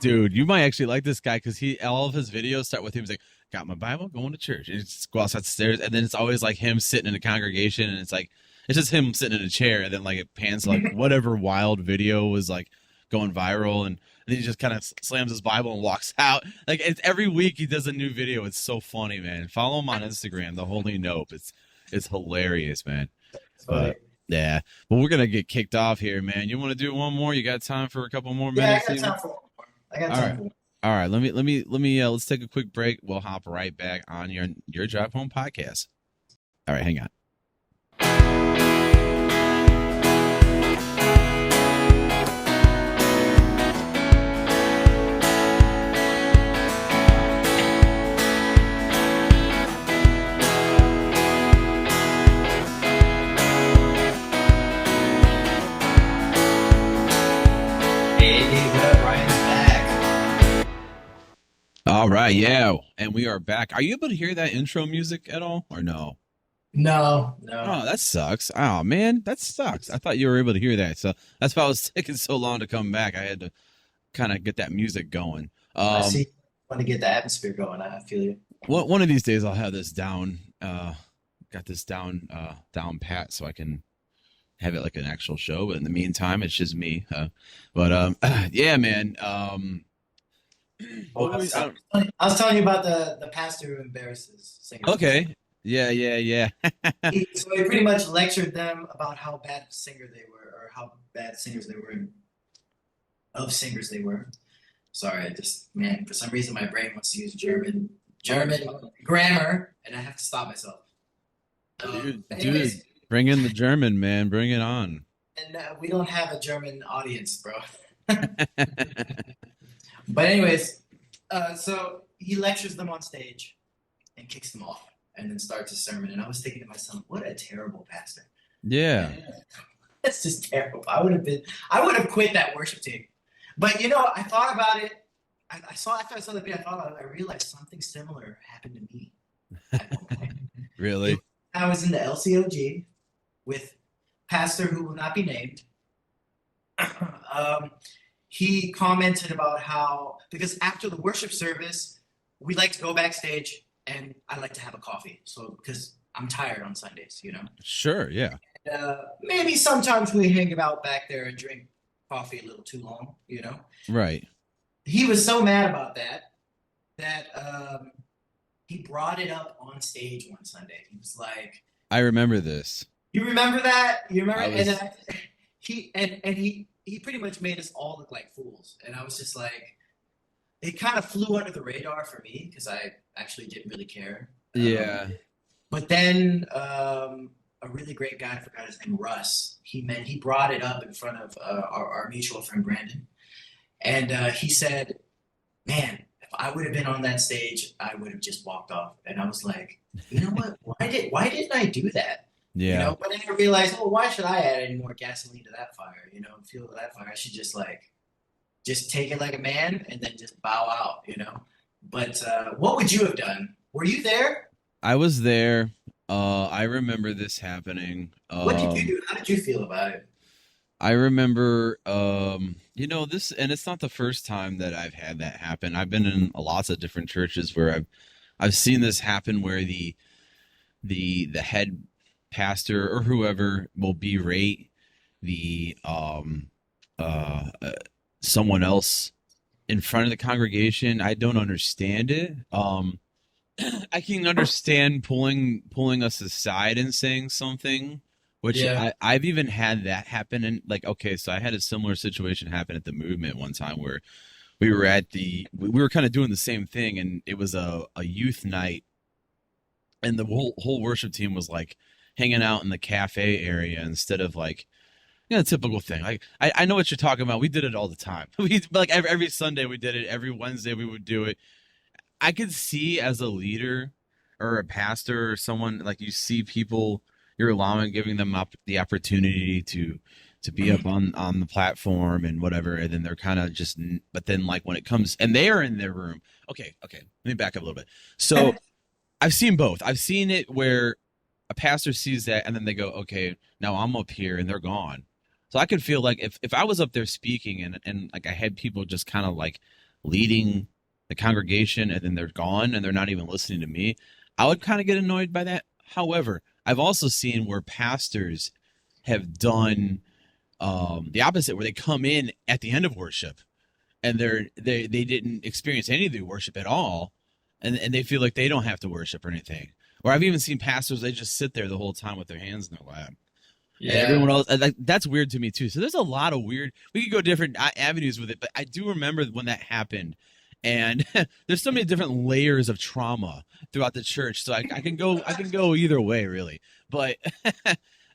Dude, you might actually like this guy because he all of his videos start with him. He's like, "Got my Bible, going to church." And just go outside the stairs, and then it's always like him sitting in a congregation, and it's like it's just him sitting in a chair, and then like it pans to, like whatever wild video was like going viral, and then he just kind of slams his Bible and walks out. Like it's every week he does a new video. It's so funny, man. Follow him on Instagram, The Holy Nope. It's hilarious, man. Funny. But yeah, but we're gonna get kicked off here, man. You want to do one more? You got time for a couple more Yeah, I minutes, got even? time for one more. I got All time right. for one. All right, let me let's take a quick break. We'll hop right back on your drive home podcast. All right, hang on. Hey, what up, Ryan's back. All right, yeah, and we are back. Are you able to hear that intro music at all, or no? No, no. Oh, that sucks. Oh man, that sucks. I thought you were able to hear that, so that's why I was taking so long to come back. I had to kind of get that music going. I see. Want to get the atmosphere going. I feel you. One of these days I'll have this down. Got this down pat, so I can have it like an actual show. But in the meantime, it's just me. But yeah, man. Oh, What was, I was telling you about the pastor who embarrasses singers. okay. Yeah, yeah, yeah. So he pretty much lectured them about how bad a singer they were, or how bad singers they were, and of singers they were. Sorry, I just man, for some reason my brain wants to use German grammar, and I have to stop myself. Dude, bring in the German, man. Bring it on. And we don't have a German audience, bro. But anyways, so he lectures them on stage and kicks them off, and then starts a sermon. And I was thinking to myself, what a terrible pastor. Yeah. That's just terrible. I would have quit that worship team. But you know, I thought about it. I saw after I saw the video, I thought about it, I realized something similar happened to me at one point. Really? I was in the LCOG with pastor who will not be named. um, he commented about how because after the worship service, we like to go backstage and I like to have a coffee. So because I'm tired on Sundays, you know. Sure. Yeah. Maybe sometimes we hang out back there and drink coffee a little too long, you know. Right. He was so mad about that he brought it up on stage one Sunday. He was like, I remember this. "You remember that? You remember?" I was. He pretty much made us all look like fools, and I was just like, it kind of flew under the radar for me because I actually didn't really care. Yeah. But then a really great guy, I forgot his name, Russ. He brought it up in front of our mutual friend Brandon, and he said, "Man, if I would have been on that stage, I would have just walked off." And I was like, "You know what? Why didn't I do that?" You Yeah. know, but then I realized, oh, why should I add any more gasoline to that fire? You know, fuel to that fire. I should just take it like a man and then just bow out. You know. But what would you have done? Were you there? I was there. I remember this happening. What did you do? How did you feel about it? I remember, this, and it's not the first time that I've had that happen. I've been in lots of different churches where I've seen this happen where the head pastor or whoever will berate the someone else in front of the congregation. I don't understand it. I can understand pulling us aside and saying something, which Yeah. I've even had that happen. And like, okay, so I had a similar situation happen at the movement one time where we were kind of doing the same thing, and it was a youth night, and the whole worship team was like hanging out in the cafe area instead of like typical thing. Like I know what you're talking about. We did it all the time. We like every Sunday we did it. Every Wednesday we would do it. I could see as a leader or a pastor or someone like you see people you're allowing giving them up the opportunity to be up on the platform and whatever, and then they're kind of just but then like when it comes and they are in their room. Okay, let me back up a little bit. So I've seen both. I've seen it where a pastor sees that and then they go, okay, now I'm up here and they're gone. So I could feel like if I was up there speaking and like I had people just kind of like leading the congregation and then they're gone and they're not even listening to me, I would kind of get annoyed by that. However, I've also seen where pastors have done the opposite, where they come in at the end of worship and they didn't experience any of the worship at all, and they feel like they don't have to worship or anything. Or I've even seen pastors, they just sit there the whole time with their hands in their lap. And Yeah. everyone else, like, that's weird to me too. So there's a lot of weird. We could go different avenues with it, but I do remember when that happened, and there's so many different layers of trauma throughout the church. So I can go either way, really. But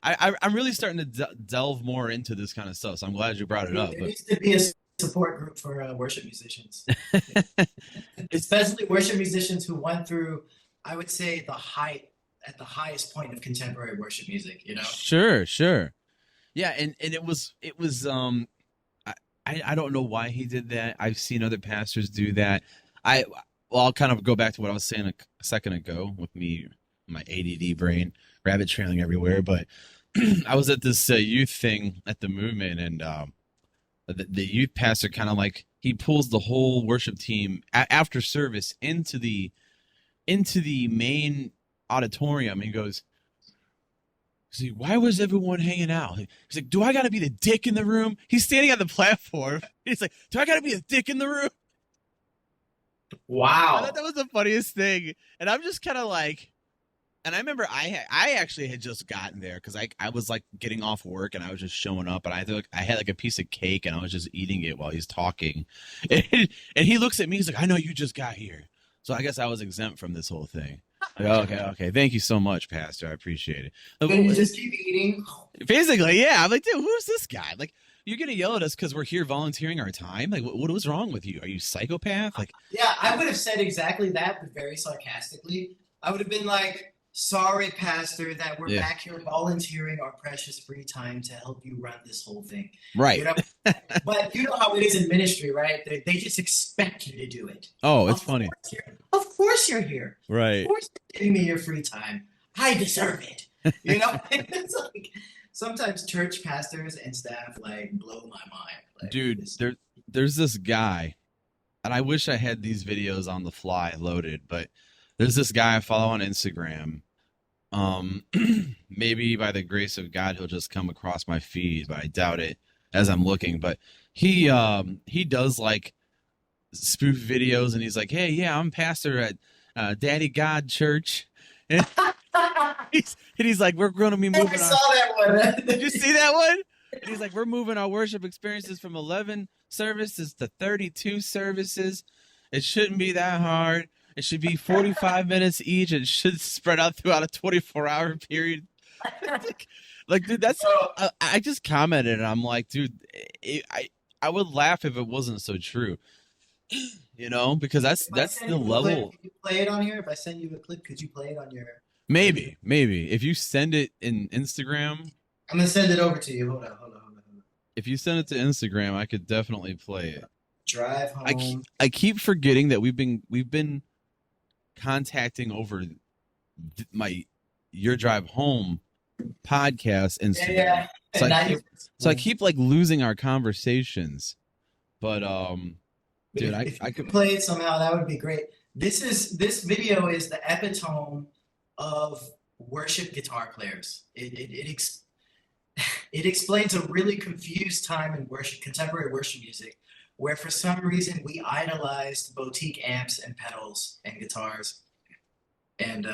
I'm really starting to delve more into this kind of stuff. So I'm glad you brought it up. There But needs to be a support group for worship musicians, especially worship musicians who went through, I would say, at the highest point of contemporary worship music. You know? sure, sure, yeah, and it was I I don't know why he did that. I've seen other pastors do that. I well, I'll kind of go back to what I was saying a second ago with me, my ADD brain, rabbit trailing everywhere. But I was at this youth thing at the movement, and the youth pastor kind of like he pulls the whole worship team after service into the main auditorium. And he goes, "See, why was everyone hanging out?" He's like, "Do I got to be the dick in the room?" He's standing on the platform. He's like, "Do I got to be the dick in the room?" I thought Wow. that was the funniest thing, and I'm just kind of like, and I remember I actually had just gotten there because I was like getting off work and I was just showing up, and I had like a piece of cake and I was just eating it while he's talking, and he looks at me, he's like, "I know you just got here," so I guess I was exempt from this whole thing. Like, okay, okay, thank you so much, Pastor. I appreciate And you it. just keep eating. Basically, yeah. I'm like, dude, who's this guy? Like, you're gonna yell at us because we're here volunteering our time? Like, what was wrong with you? Are you psychopath? Like, Yeah, I would have said exactly that, but very sarcastically. I would have been like, sorry, Pastor, that we're yeah, back here volunteering our precious free time to help you run this whole thing. right. You know, but you know how it is in ministry, right? They just expect you to do it. Oh, it's Of funny. course of course you're here. Of Right, course you're giving me your free time. I deserve it. You know, it's like sometimes church pastors and staff like blow my mind. Like dude. this. There's this guy, and I wish I had these videos on the fly loaded, but there's this guy I follow on Instagram. Um, maybe by the grace of God, he'll just come across my feed, but I doubt it as I'm looking. But he does like spoof videos, and he's like, "Hey, yeah, I'm pastor at Daddy God Church," and he's like, "We're going to be I moving saw our." that one. Did you see that one? And he's like, "We're moving our worship experiences from 11 services to 32 services. It shouldn't be that hard. It should be 45 minutes each. It should spread out throughout a 24-hour period." like, dude, that's. Bro, I just commented, and I'm like, dude, I would laugh if it wasn't so true, because if I that's send the you a clip, level. can you play it on here? If I send you a clip, could you play it on your? Maybe if you send it in Instagram, I'm gonna send it over to you. Hold on. if you send it to Instagram, I could definitely play it. Drive home. I keep forgetting that we've been contacting over my Your Drive Home podcast Yeah, Instagram. yeah. So And now I you. keep so I keep like losing our conversations. But But dude, if I you could could play it somehow, that would be great. This video is the epitome of worship guitar players. It explains a really confused time in worship, contemporary worship music, where for some reason we idolized boutique amps and pedals and guitars, and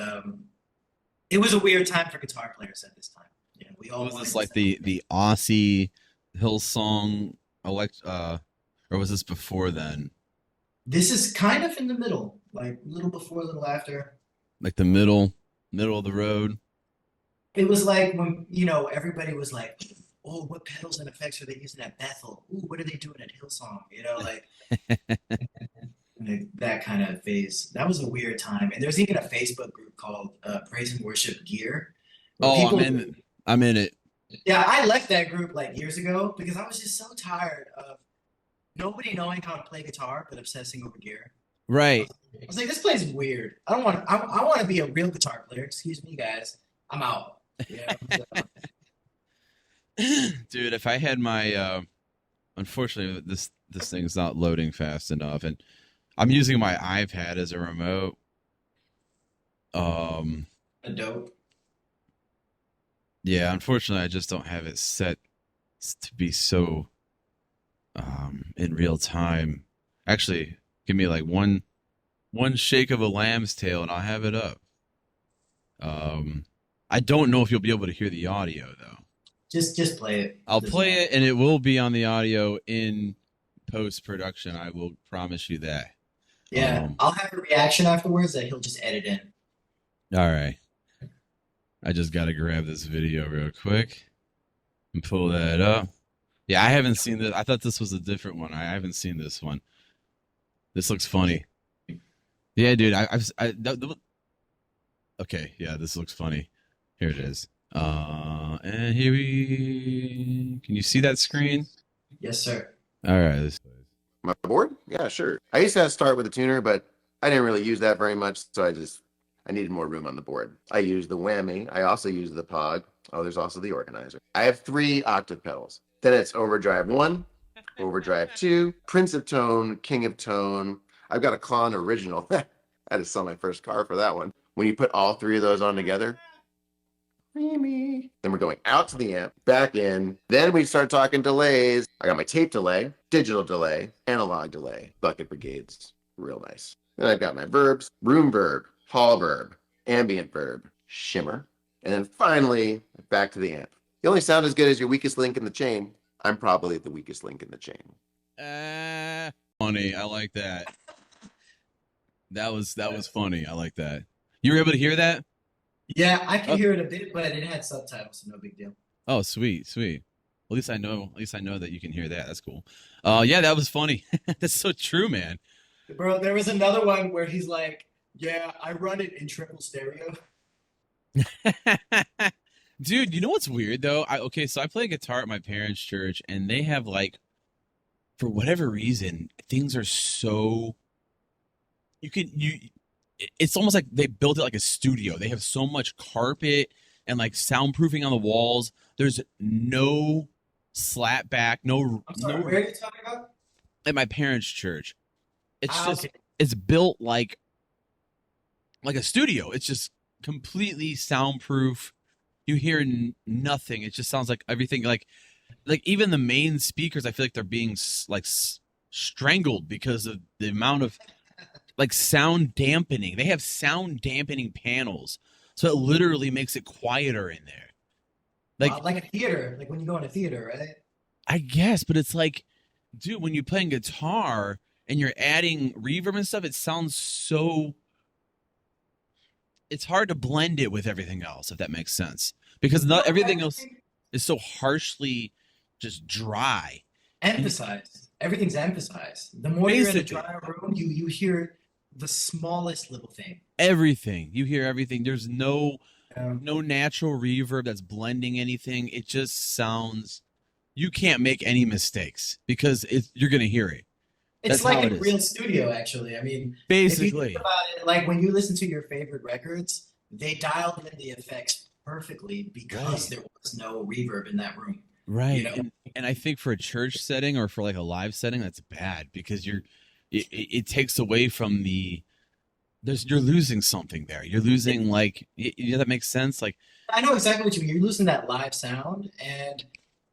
it was a weird time for guitar players at this time. You know, we all was wanted this to like sound like the Aussie Hillsong elect or was this before then? this is kind of in the middle, like a little before, a little after. Like the middle of the road. It was like when, you know, everybody was like, oh, what pedals and effects are they using at Bethel? Ooh, what are they doing at Hillsong? You know, like that kind of phase. That was a weird time. And there's even a Facebook group called Praise and Worship Gear, where Oh, people, I'm in it. yeah, I left that group like years ago because I was just so tired of nobody knowing how to play guitar but obsessing over gear. I Right. was, I was like, this plays weird. I don't want. I want to be a real guitar player. Excuse me, guys. I'm out. Yeah. So, Dude, if I had my unfortunately this thing's not loading fast enough, and I'm using my iPad as a remote. Um, A dope. yeah, unfortunately, I just don't have it set to be so in real time. Actually, give me like one shake of a lamb's tail, and I'll have it up. Um, I don't know if you'll be able to hear the audio though. Just play it. I'll Doesn't play matter. it, and it will be on the audio in post production. I will promise you that. Yeah, Um, I'll have a reaction afterwards that he'll just edit in. all right. I just got to grab this video real quick and pull that up. Yeah, I haven't seen this. I thought this was a different one. I haven't seen this one. This looks funny. Yeah, dude. Okay. Yeah, this looks funny. Here it is. And here we. Can you see that screen? Yes, sir. All right. My board? Yeah, sure. I used to start with a tuner, but I didn't really use that very much, so I needed more room on the board. I use the whammy. I also use the Pog. Oh, there's also the organizer. I have 3 octave pedals. Then it's overdrive 1, overdrive 2, Prince of Tone, King of Tone. I've got a Klon original. I had to sell my first car for that one. When you put all 3 of those on together, then we're going out to the amp, back in. Then we start talking delays. I got my tape delay, digital delay, analog delay, bucket brigades. Real nice. Then I've got my verbs, room verb, hall verb, ambient verb, shimmer. And then finally, back to the amp. You only sound as good as your weakest link in the chain. I'm probably the weakest link in the chain. Funny. I like that. That was funny. I like that. You were able to hear that? Yeah, I can Oh, hear it a bit, but it had subtitles, so no big deal. oh, sweet, sweet. At least I know. At least I know that you can hear that. That's cool. Yeah, that was funny. That's so true, man. Bro, there was another one where he's like, "Yeah, I run it in triple stereo." Dude, you know what's weird though? Okay, so I play guitar at my parents' church, and they have like, for whatever reason, things are so you can you. It's almost like they built it like a studio. They have so much carpet and like soundproofing on the walls. There's no slap back, I'm sorry, no where are you talking about? at my parents' church. It's Ah, just okay. it's built like a studio. It's just completely soundproof. You hear nothing. It just sounds like everything like even the main speakers I feel like they're being strangled because of the amount of like sound dampening. They have sound dampening panels. So it literally makes it quieter in there. Like Like a theater, like when you go in a theater, right? I guess, but it's like dude, when you're playing guitar and you're adding reverb and stuff, it sounds so it's hard to blend it with everything else if that makes sense. Because No, not everything else everything is so harshly just dry. And emphasized. Everything's emphasized. The more you're in a basically dry room, you hear the smallest little thing. everything. You hear everything. There's Um, no natural reverb that's blending anything. It just sounds you can't make any mistakes because you're gonna hear it. it's That's like how in it a is. real studio, actually. I mean, if you think Basically. about it, like when you listen to your favorite records, they dialed in the effects perfectly because Right. there was no reverb in that room. You Right. know, And I think for a church setting or for like a live setting, that's bad because it takes away from you're losing something there. You're losing like that makes sense. Like I know exactly what you mean. You're losing that live sound, and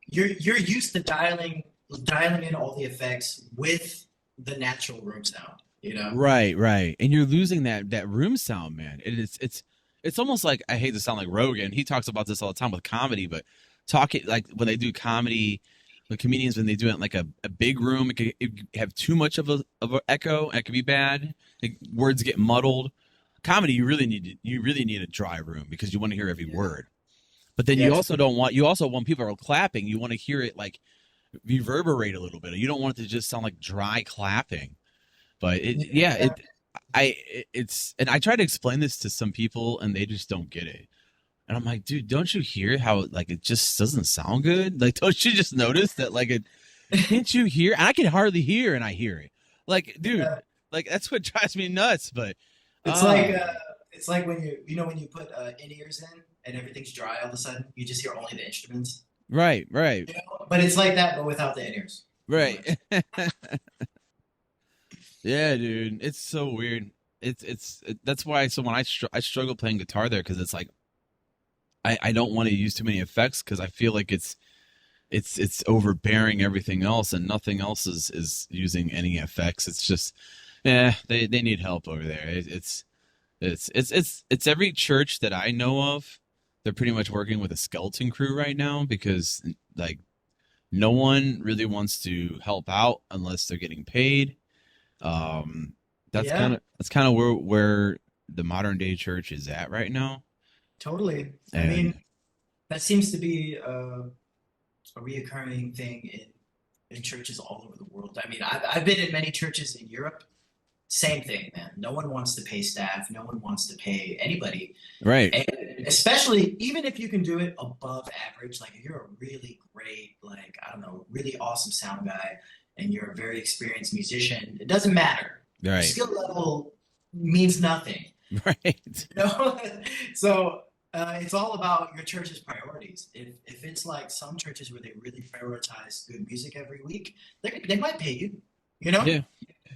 you're used to dialing in all the effects with the natural room sound. You know, right, right. And you're losing that room sound, man. It's almost like I hate to sound like Rogan. He talks about this all the time with comedy, but talking like when they do comedy, the comedians when they do it in like a big room, it could have too much of an echo. And it could be bad. Like, words get muddled. Comedy, you really need a dry room because you want to hear every yeah, word. But then yeah, you also when people are clapping, you want to hear it like reverberate a little bit. You don't want it to just sound like dry clapping. But yeah, yeah. it's and I try to explain this to some people and they just don't get it. And I'm like, dude, don't you hear how like it just doesn't sound good? Like, don't you just notice that like it can't you hear? And I can hardly hear and I hear it. Like, dude, Yeah. like that's what drives me nuts. But It's like uh it's like when you know when you put in ears in and everything's dry all of a sudden, you just hear only the instruments. Right, right, You know? But it's like that, but without the in-ears. Pretty much. right. Yeah, dude, it's so weird. That's why. So when I struggle playing guitar there because it's like I don't want to use too many effects because I feel like it's overbearing everything else and nothing else is using any effects. It's just yeah, they need help over there. It's every church that I know of. They're pretty much working with a skeleton crew right now because like no one really wants to help out unless they're getting paid. Um, Yeah, that's kind of where the modern day church is at right now. totally. I And mean, that seems to be a reoccurring thing in churches all over the world. I mean, I've been in many churches in Europe. Same thing, man. No one wants to pay staff. No one wants to pay anybody. right, And especially, even if you can do it above average, like if you're a really great, like, I don't know, really awesome sound guy and you're a very experienced musician, it doesn't matter. Your right, skill level means nothing. right, You know? So it's all about your church's priorities. If it's like some churches where they really prioritize good music every week, they might pay you, you know? yeah,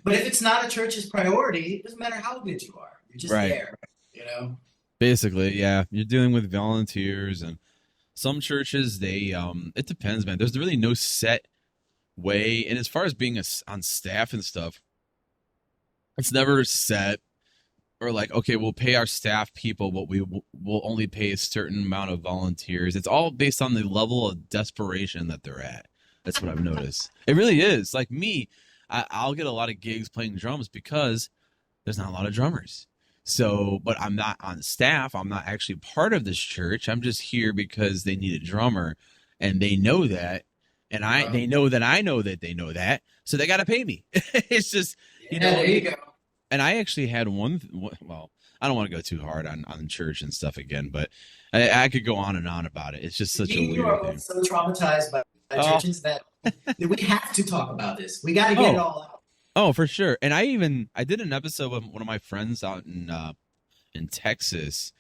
But if it's not a church's priority, it doesn't matter how good you are. You're just right. there, you know? Basically, yeah, you're dealing with volunteers and some churches. They it depends, man. There's really no set way, and as far as being on staff and stuff, it's never set or like okay, we'll pay our staff people, but we'll only pay a certain amount of volunteers. It's all based on the level of desperation that they're at. That's what I've noticed. It really is. Like me, I'll get a lot of gigs playing drums because there's not a lot of drummers. So, but I'm not on staff. I'm not actually part of this church. I'm just here because they need a drummer and they know that. And they know that I know that they know that. So they got to pay me. It's just, you Yeah, know, there you go. and I actually had well, I don't want to go too hard on church and stuff again, but I could go on and on about it. It's just such a You are weird both thing. so traumatized by Oh, churches that we have to talk about this. We got to get it oh, all out. oh, for sure. And I did an episode with one of my friends out in Texas,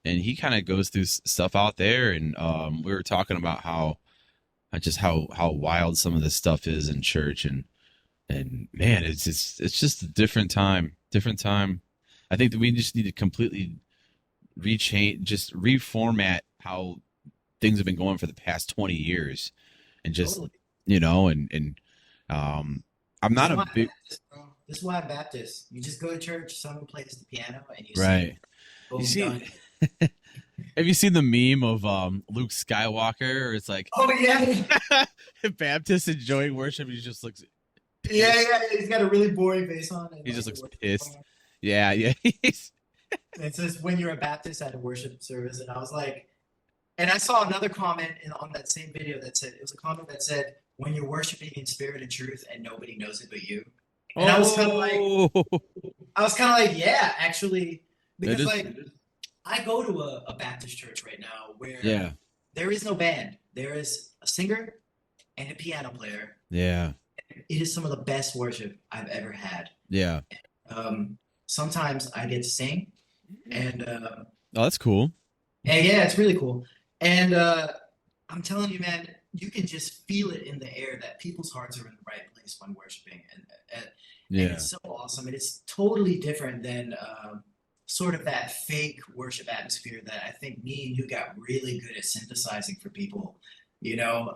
and he kind of goes through stuff out there, and we were talking about how just how wild some of this stuff is in church, and man, it's just a different time. I think that we just need to completely rechange, just reformat how things have been going for the past 20 years, and just Totally. and um, I'm This not is a why I'm big Baptist, bro. This is why I'm Baptist. You just go to church, someone plays the piano, and you sing. right. You Boom, see, done. have you seen the meme of Luke Skywalker? Or it's like Oh yeah, Baptist enjoying worship. He just looks yeah, pissed. yeah. He's got a really boring face on, and He just like the looks worship pissed. song. Yeah, yeah. It says when you're a Baptist at a worship service, and I was like, and I saw another comment on that same video that said it was a comment that said when you're worshiping in spirit and truth, and nobody knows it but you. And Oh, I was kind of like, yeah, actually, that because is. like I go to a Baptist church right now where Yeah, there is no band. There is a singer and a piano player. yeah, It is some of the best worship I've ever had. yeah. Sometimes I get to sing, and Oh, that's cool. yeah, it's really cool. And I'm telling you, man, you can just feel it in the air that people's hearts are in the right place when worshiping, and Yeah, it's so awesome. And it's totally different than sort of that fake worship atmosphere that I think me and you got really good at synthesizing for people. You know,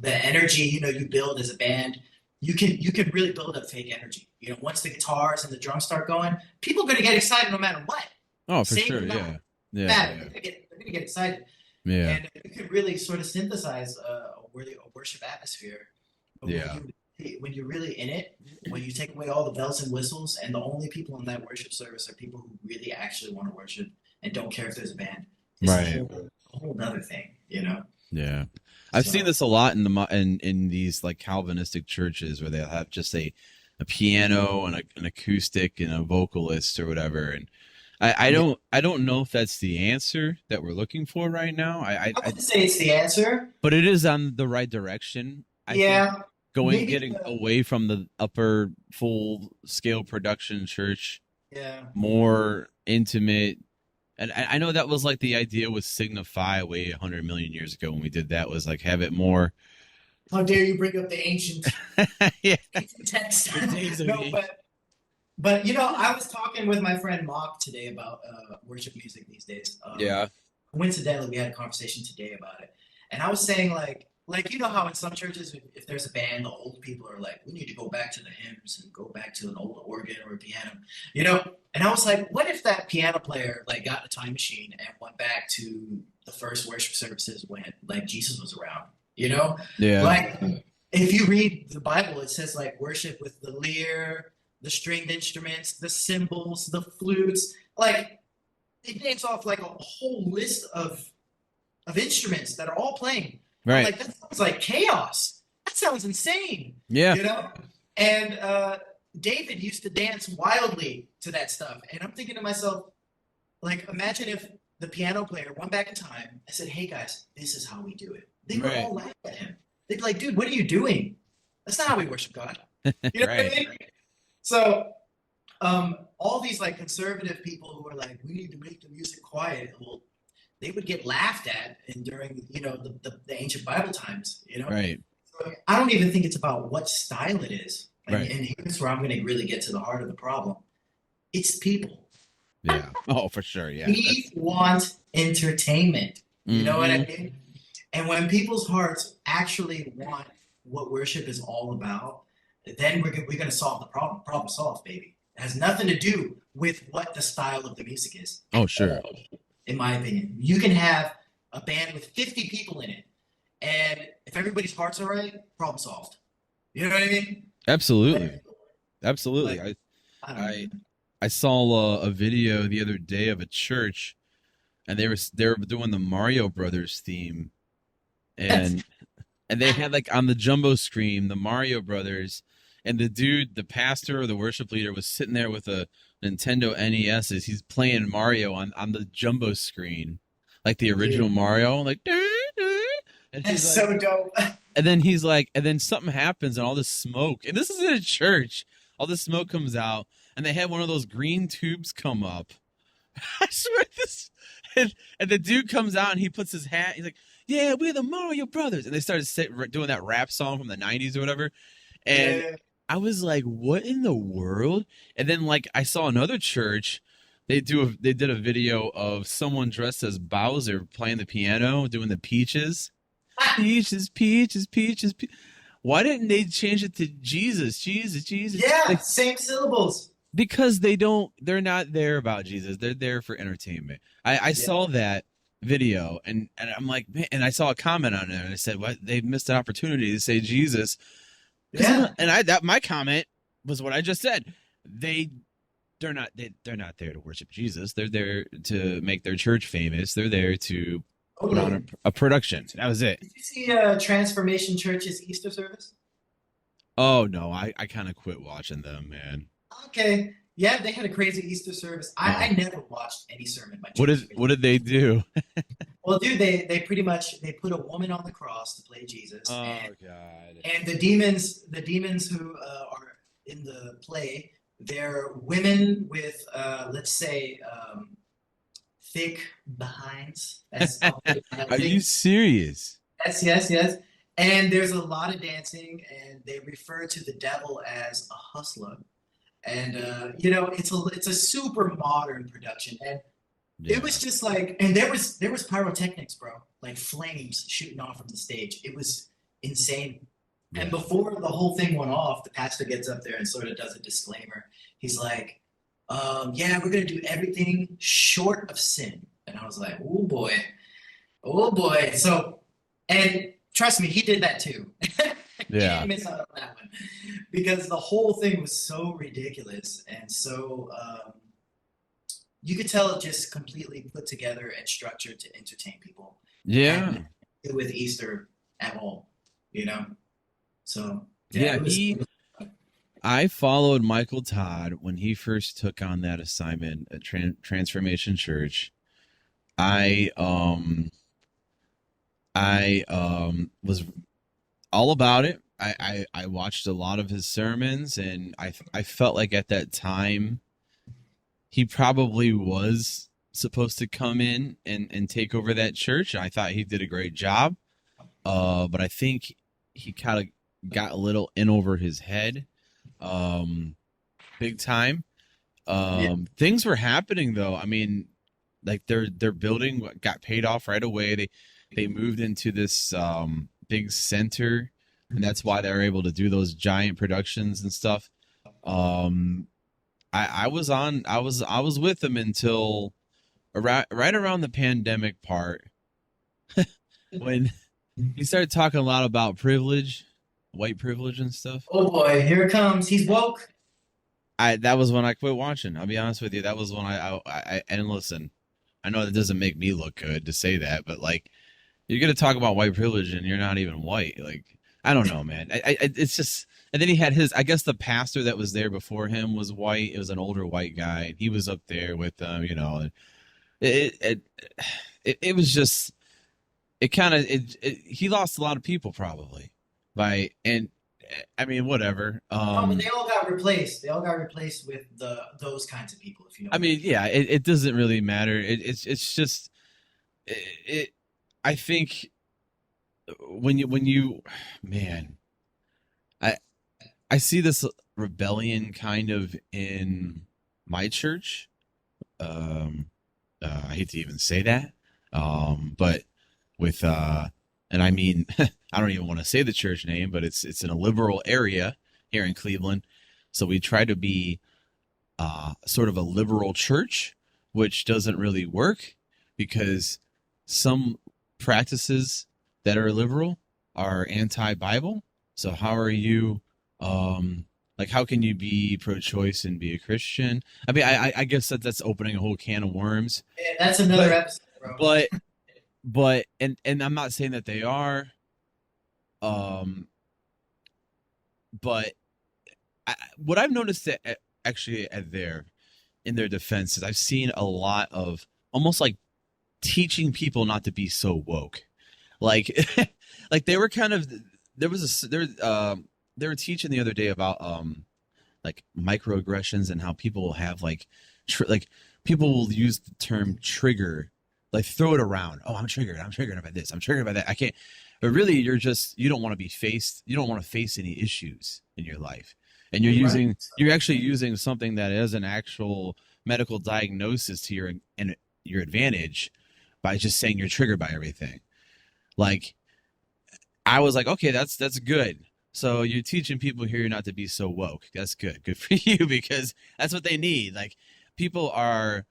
the energy you build as a band. You can really build up fake energy. You know, once the guitars and the drums start going, people are going to get excited no matter what. oh, for Sing sure. or not, Yeah, yeah, matter. yeah, They're gonna get excited, yeah, and you can really sort of synthesize a worship atmosphere. But yeah. when you're really in it, when you take away all the bells and whistles, and the only people in that worship service are people who really actually want to worship and don't care if there's a band, it's Right. a whole other thing, you know. Yeah. I've seen So this a lot in in these like Calvinistic churches where they'll have just a piano and an acoustic and a vocalist or whatever. And yeah, I don't know if that's the answer that we're looking for right now. I wouldn't say it's the answer. But it is on the right direction. I think Yeah, maybe. getting away from the upper full scale production church, Yeah, more intimate, And I know that was like the idea with Signify way 100 million years ago when we did that, was like have it more. How dare you bring up the ancient Yeah. text? The days of No, the but I was talking with my friend Mock today about worship music these days. Yeah. Coincidentally, we had a conversation today about it, and I was saying how in some churches, if there's a band, the old people are like, we need to go back to the hymns and go back to an old organ or a piano, And I was like, what if that piano player like got in a time machine and went back to the first worship services when like Jesus was around, Yeah. Like if you read the Bible, it says like worship with the lyre, the stringed instruments, the cymbals, the flutes, like it names off like a whole list of instruments that are all playing. I'm Right. like, that sounds like chaos. That sounds insane. Yeah. And David used to dance wildly to that stuff. And I'm thinking to myself, like, imagine if the piano player went back in time and said, hey guys, this is how we do it. They would Right. all laugh at him. They'd be like, dude, what are you doing? That's not how we worship God. You know what I Right. mean? So all these like conservative people who are like, we need to make the music quiet. Well, they would get laughed at and during the ancient Bible times. Right. So I don't even think it's about what style it is. Right. And here's where I'm going to really get to the heart of the problem. It's people. Yeah. Oh, for sure. Yeah. We want entertainment. You know what I Mhm. mean? And when people's hearts actually want what worship is all about, then we're going to solve the problem. Problem solved, baby. It has nothing to do with what the style of the music is. Oh, sure. In my opinion, you can have a band with 50 people in it, and if everybody's hearts are right, problem solved. You know what I mean? Absolutely. Absolutely. Like, I don't I know. I saw a video the other day of a church, and they were doing the Mario Brothers theme, and they had like on the jumbo screen the Mario Brothers, and the pastor or the worship leader was sitting there with a Nintendo NES as he's playing Mario on the jumbo screen, like the original Dude, Mario, like. And that's he's like, so dope. and then he's like, and then something happens, and all this smoke, and this is in a church. All this smoke comes out, and they had one of those green tubes come up. I swear this, and the dude comes out, and he puts his hat. He's like, "Yeah, we're the Mario Brothers," and they started doing that rap song from the '90s or whatever. And Yeah. I was like, "What in the world?" And then like I saw another church. They did a video of someone dressed as Bowser playing the piano, doing the peaches. Peaches, peaches, peaches, Why didn't they change it to Jesus, Jesus, Jesus? Yeah, Like, same syllables. because they're not there about Jesus. They're there for entertainment. I Yeah. saw that video and I'm like, man, and I saw a comment on there and I said, what? They missed an opportunity to say Jesus. Yeah. My comment was what I just said. They're not there to worship Jesus. They're there to make their church famous. They're there to put Totally. on a production. That was it. Did you see Transformation Church's Easter service? Oh no, I kind of quit watching them, man. Okay. Yeah, they had a crazy Easter service. I never watched any sermon by church. What did they do? Well, dude, they pretty much they put a woman on the cross to play Jesus, Oh and God. the demons who are in the play, they're women with let's say thick behinds. That's Are you serious? yes. And there's a lot of dancing, and they refer to the devil as a hustler. And it's a super modern production, and Yeah. it was just like, and there was pyrotechnics, bro, like flames shooting off from the stage. It was insane. And Yeah. before the whole thing went off, the pastor gets up there and sort of does a disclaimer. He's like, yeah, we're gonna do everything short of sin. And I was like, oh boy, oh boy. So, and trust me, he did that too. He Yeah. didn't miss out on that one because the whole thing was so ridiculous and so you could tell it just completely put together and structured to entertain people. Yeah. And with Easter at all, you know. So Yeah, it was, I followed Michael Todd when he first took on that assignment at Transformation Church. I was all about it. I watched a lot of his sermons, and I felt like at that time he probably was supposed to come in and take over that church. I thought he did a great job. But I think he kind of got a little in over his head, um, big time. Yeah. Things were happening though. I mean, like their building got paid off right away. They moved into this big center, and that's why they're able to do those giant productions and stuff. Um, I was with them until around right around the pandemic part when he started talking a lot about privilege, white privilege and stuff. Oh boy, here it comes. He's woke. I that was when I quit watching. I'll be honest with you. That was when and listen. I know that doesn't make me look good to say that, but like you're gonna talk about white privilege and you're not even white. Like I don't know, man. It's just. And then he had his. I guess the pastor that was there before him was white. It was an older white guy. He was up there with them, you know. And it it it was just. It kind of he lost a lot of people probably by and I mean whatever. Oh, but they all got replaced. They all got replaced with those kinds of people, if you know I what I mean mean. yeah, it doesn't really matter. It's just it. I think when you man, I I see this rebellion kind of in my church. Um, I hate to even say that, but with and I mean, I don't even want to say the church name, but it's in a liberal area here in Cleveland, so we try to be sort of a liberal church, which doesn't really work because some practices that are liberal are anti-Bible. So how are you, like, how can you be pro-choice and be a Christian? I mean, I guess that's opening a whole can of worms. Yeah, that's another But episode, bro. but and I'm not saying that they are, um, but what I've noticed that actually at their in their defense is I've seen a lot of almost like teaching people not to be so woke. Like like they were kind of there was a they were teaching the other day about like microaggressions and how people will have like like people will use the term trigger like throw it around. Oh, I'm triggered by this, I'm triggered by that, I can't, but really you're just you don't want to be faced, you don't want to face any issues in your life, and Right. you're actually using something that is an actual medical diagnosis to your and your advantage by just saying you're triggered by everything. Like I was like, okay, that's good. So you're teaching people here not to be so woke. That's good. Good for you because that's what they need. Like people are.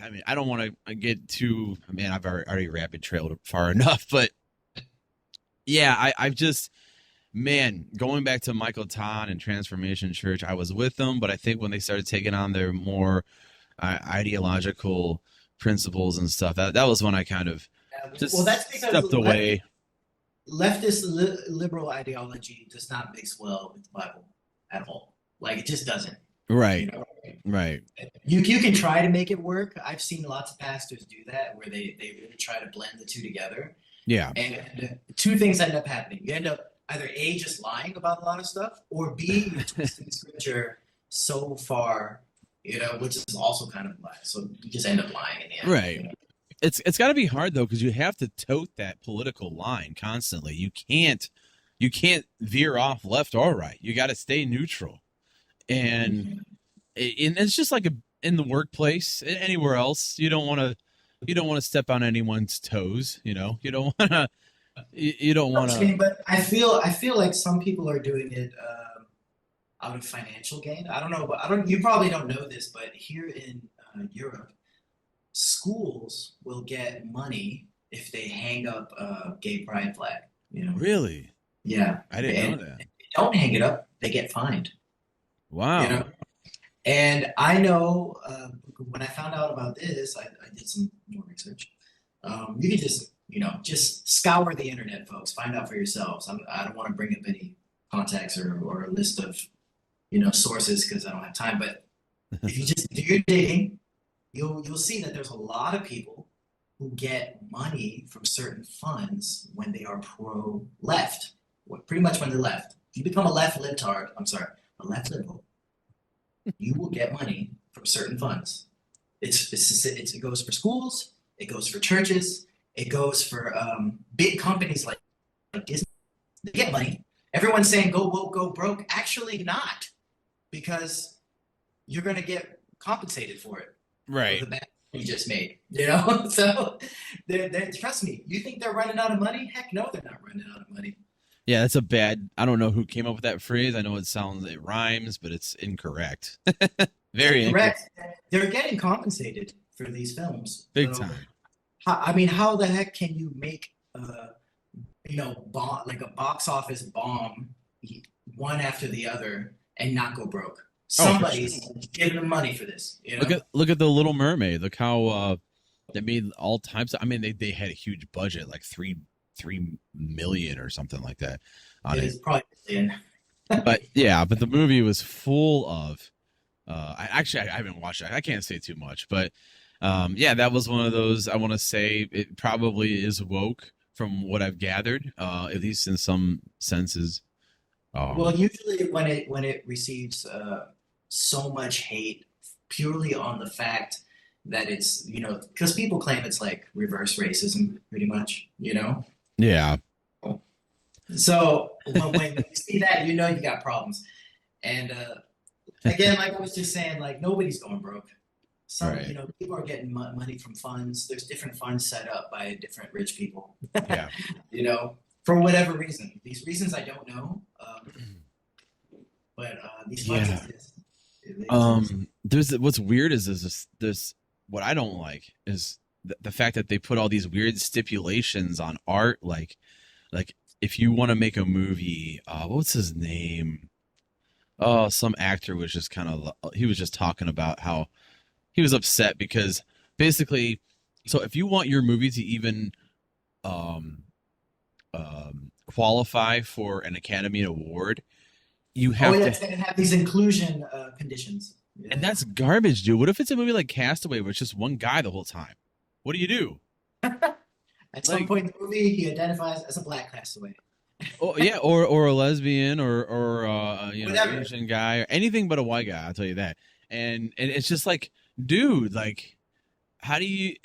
I mean, I don't want to get too. I mean, I've already rabbit trailed far enough, but yeah, I've just man going back to Michael Todd and Transformation Church. I was with them, but I think when they started taking on their more ideological principles and stuff, that was when I kind of Well, that's just because stepped away. leftist liberal ideology does not mix well with the Bible at all. Like it just doesn't. You Right, know, right. you can try to make it work. I've seen lots of pastors do that where they really try to blend the two together. Yeah. And two things end up happening. You end up either A, just lying about a lot of stuff, or B, you're twisting scripture so far, which is also kind of a lie. So you just end up lying in the end. Right. It's got to be hard though because you have to tote that political line constantly. You can't veer off left or right. You got to stay neutral. And it's just like in the workplace, anywhere else, you don't want to step on anyone's toes, you know. You don't want to you don't I'm want to saying, but I feel like some people are doing it out of financial gain. I don't know, but I don't. You probably don't know this, but here in Europe, schools will get money if they hang up a gay pride flag. really. Yeah, I didn't and know that. if they don't hang it up, they get fined. You know, Wow. and I know when I found out about this, I did some more research. You can just scour the internet, folks. Find out for yourselves. I don't want to bring up any contacts or a list of sources because I don't have time. But if you just do your digging, you'll see that there's a lot of people who get money from certain funds when they are pro left. Pretty much when they're left. If you become a left libtard, I'm sorry, a left liberal, you will get money from certain funds. It goes for schools, it goes for churches, it goes for big companies like Disney. They get money. Everyone's saying go woke, go broke. Actually, not, because you're going to get compensated for it, for Right. the bad you just made. You know, so trust me. You think they're running out of money? Heck no, they're not running out of money. Yeah, that's a bad. I don't know who came up with that phrase. I know it rhymes, but it's incorrect. Very incorrect. Correct. They're getting compensated for these films. Big So, time. I mean, how the heck can you make like a box office bomb, one after the other, and not go broke? Oh, for sure. Somebody's giving them money for this, you know? Look at the Little Mermaid. Look how they made all types. I mean, they had a huge budget, like 3 million or something like that on It it. is probably in. But yeah, but the movie was full of. I haven't watched it. I can't say too much, but yeah, that was one of those. I want to say it probably is woke from what I've gathered, at least in some senses. Well, usually when it receives so much hate purely on the fact that it's, because people claim it's like reverse racism, pretty much, you know? Yeah, So when you see that, you know you got problems. And again, like I was just saying, like nobody's going broke. Some, right. people are getting money from funds. There's different funds set up by different rich people, Yeah. for whatever reason. These reasons I don't know, but these funds Yeah. exist. They exist. There's what's weird is this what I don't like is the fact that they put all these weird stipulations on art, like if you want to make a movie, what's his name? Oh, some actor was just he was just talking about how he was upset because basically, so if you want your movie to even um, qualify for an Academy Award, you Oh, have yeah, to, it's going to have these inclusion conditions. and Yeah. that's garbage, dude. What if it's a movie like Castaway where it's just one guy the whole time? What do you do? At some Like, point in the movie, he identifies as a black castaway. oh yeah, or a lesbian or Whatever. Asian guy or anything but a white guy. I'll tell you that. And it's just like, dude, like, how do you